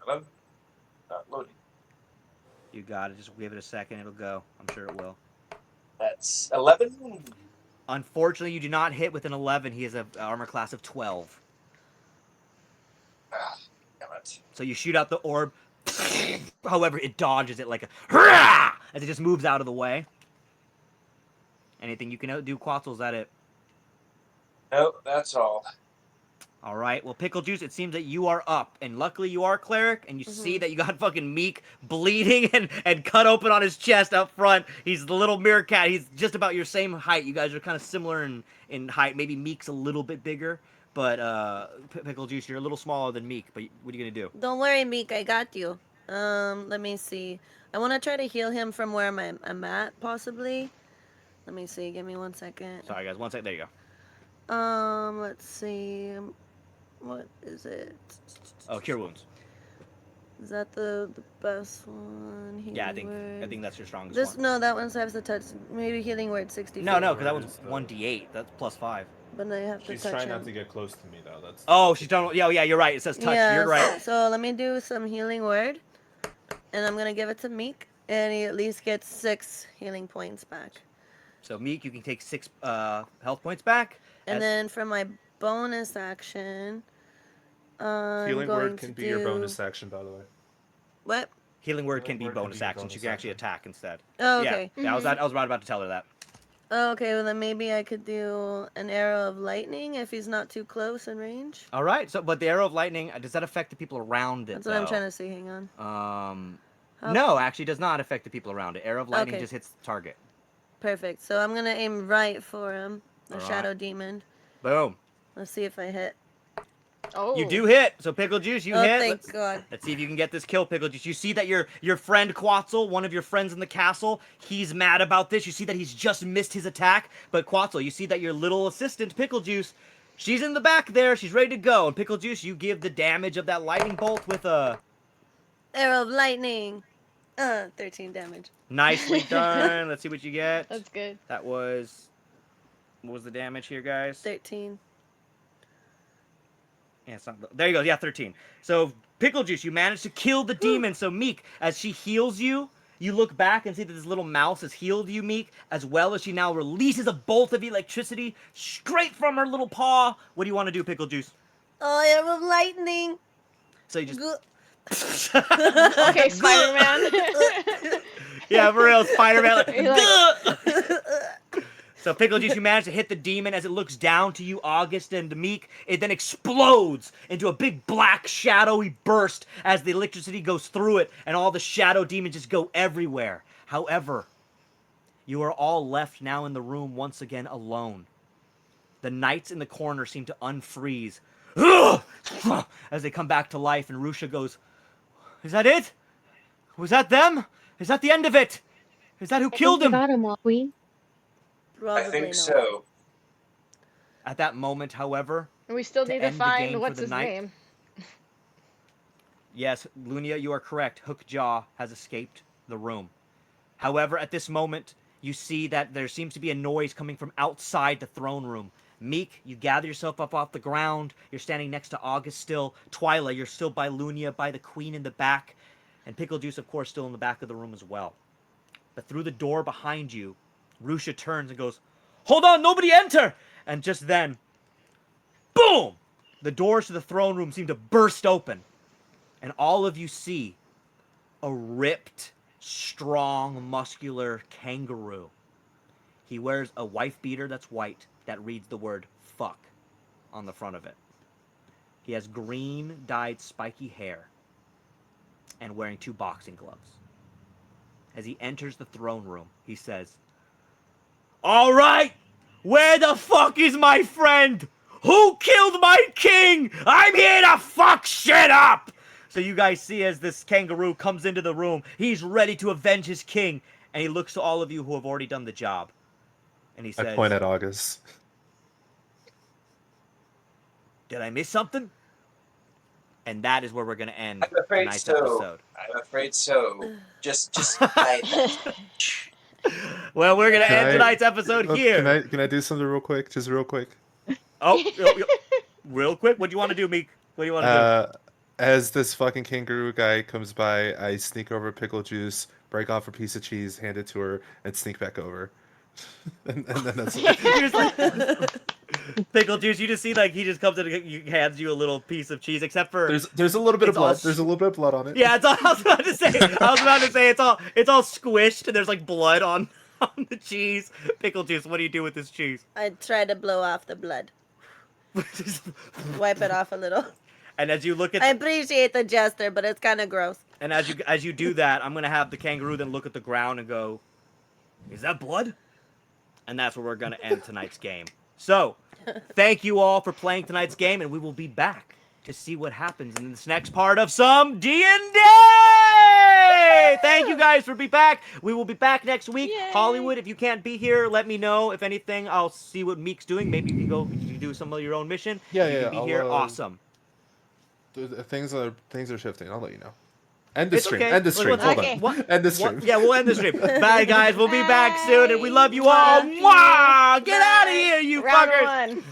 Hello? Not loading. You got it. Just give it a second. It'll go. I'm sure it will. That's 11. Unfortunately, you do not hit with an 11. He has an armor class of 12. Ah, damn it. So you shoot out the orb. However, it dodges it like a as it just moves out of the way. Anything you can do, Quetzal? Is that it? No, that's all. All right. Well, Pickle Juice, it seems that you are up. And luckily you are Cleric, and you see that you got fucking Meek bleeding and cut open on his chest up front. He's the little meerkat. He's just about your same height. You guys are kind of similar in height. Maybe Meek's a little bit bigger. But Pickle Juice, you're a little smaller than Meek. But what are you going to do? Don't worry, Meek. I got you. Let me see. I want to try to heal him from where I'm at, possibly. Let me see. Give me 1 second. Sorry, guys. 1 second. There you go. Let's see. What is it? Oh, cure wounds. Is that the best one? Healing Yeah, I word. think that's your strongest This one. no, that one has to touch. Maybe healing word 60. No, because that one's 1d8. That's +5. But I have to She's touch trying him. not to get close to me though. That's. Oh, she's done. Yeah, you're right. It says touch. Yeah, You're right. So let me do some healing word, and I'm gonna give it to Meek, and he at least gets 6 healing points back. So Meek, you can take 6 health points back. And then for my bonus action, Healing word can be your bonus action, by the way. What? Healing word can be bonus action. So you can actually attack instead. Oh, okay. Yeah, I was right about to tell her that. Oh, okay, well then maybe I could do an arrow of lightning if he's not too close in range. All right. So, but the arrow of lightning, does that affect the people around it? That's what I'm trying to see. Hang on. No, actually, does not affect the people around it. Arrow of lightning just hits the target. Perfect. So I'm gonna aim right for him, the All shadow right. demon. Boom. Let's see if I hit. Oh. You do hit. So Pickle Juice, you hit. Thank God. Let's see if you can get this kill, Pickle Juice. You see that your friend Quetzal, one of your friends in the castle, he's mad about this. You see that he's just missed his attack. But Quetzal, you see that your little assistant, Pickle Juice, she's in the back there. She's ready to go. And Pickle Juice, you give the damage of that lightning bolt with a... Arrow of lightning. 13 damage. Nicely done. Let's see what you get. That's good. That was... What was the damage here, guys? 13. Yeah, it's not, there you go. Yeah, 13. So, Pickle Juice, you managed to kill the demon. So, Meek, as she heals you, you look back and see that this little mouse has healed you, Meek, as well as she now releases a bolt of electricity straight from her little paw. What do you want to do, Pickle Juice? Oh, arrow of lightning. So you just... Okay, Spider-Man. Yeah, for real, Spider-Man. Like... So, Pickle Juice, you manage to hit the demon as it looks down to you, August and Meek. It then explodes into a big black shadowy burst as the electricity goes through it, and all the shadow demons just go everywhere. However, you are all left now in the room once again alone. The knights in the corner seem to unfreeze as they come back to life, and Rusha goes, "Is that it? Was that them? Is that the end of it? Is that who killed him?" Got him, Queen. I think so. At that moment, however, We still need to end the game find for what's the his night. name. Yes, Lunia, you are correct. Hookjaw has escaped the room. However, at this moment, you see that there seems to be a noise coming from outside the throne room. Meek, you gather yourself up off the ground. You're standing next to August still. Twyla, you're still by Lunia, by the queen in the back. And Pickle Juice, of course, still in the back of the room as well. But through the door behind you, Rusha turns and goes, "Hold on, nobody enter!" And just then, boom! The doors to the throne room seem to burst open. And all of you see a ripped, strong, muscular kangaroo. He wears a wife beater that's white that reads the word "fuck" on the front of it. He has green dyed spiky hair and wearing 2 boxing gloves. As he enters the throne room, he says, "All right, where the fuck is my friend? Who killed my king? I'm here to fuck shit up!" So you guys see as this kangaroo comes into the room, he's ready to avenge his king. And he looks to all of you who have already done the job. And he says, I point at August. "Did I miss something?" And that is where we're going to end I'm afraid tonight's so. episode. I'm afraid so. Just hide that. Well, we're going to end tonight's episode here. Can I do something real quick? Just real quick. Oh, real quick? What do you want to do, Meek? What do you want to do? As this fucking kangaroo guy comes by, I sneak over Pickle Juice, break off a piece of cheese, hand it to her, and sneak back over. and then that's it. Pickle Juice, you just see like he just comes in and he hands you a little piece of cheese, except for there's a little bit of blood. There's a little bit of blood on it. Yeah, I was about to say it's all squished and there's like blood on the cheese. Pickle Juice, what do you do with this cheese? I try to blow off the blood. Wipe it off a little. And as you look at, I appreciate the gesture, but it's kind of gross. And as you do that, I'm gonna have the kangaroo then look at the ground and go, "Is that blood?" And that's where we're gonna end tonight's game. So, thank you all for playing tonight's game, and we will be back to see what happens in this next part of some DND. Yay! Thank you guys for being back. We will be back next week. Yay. Hollywood, if you can't be here, let me know. If anything, I'll see what Meek's doing. Maybe you can go do some of your own mission. Yeah, if you yeah, can be I'll, here, awesome. Things are shifting. I'll let you know. End the It's stream. okay. End the stream. Look, Hold okay. on. What- End the stream. Yeah, we'll end the stream. Bye, guys. We'll be back soon, and we love you all. Love you. Mwah! Get out of here, you Round fuckers. one.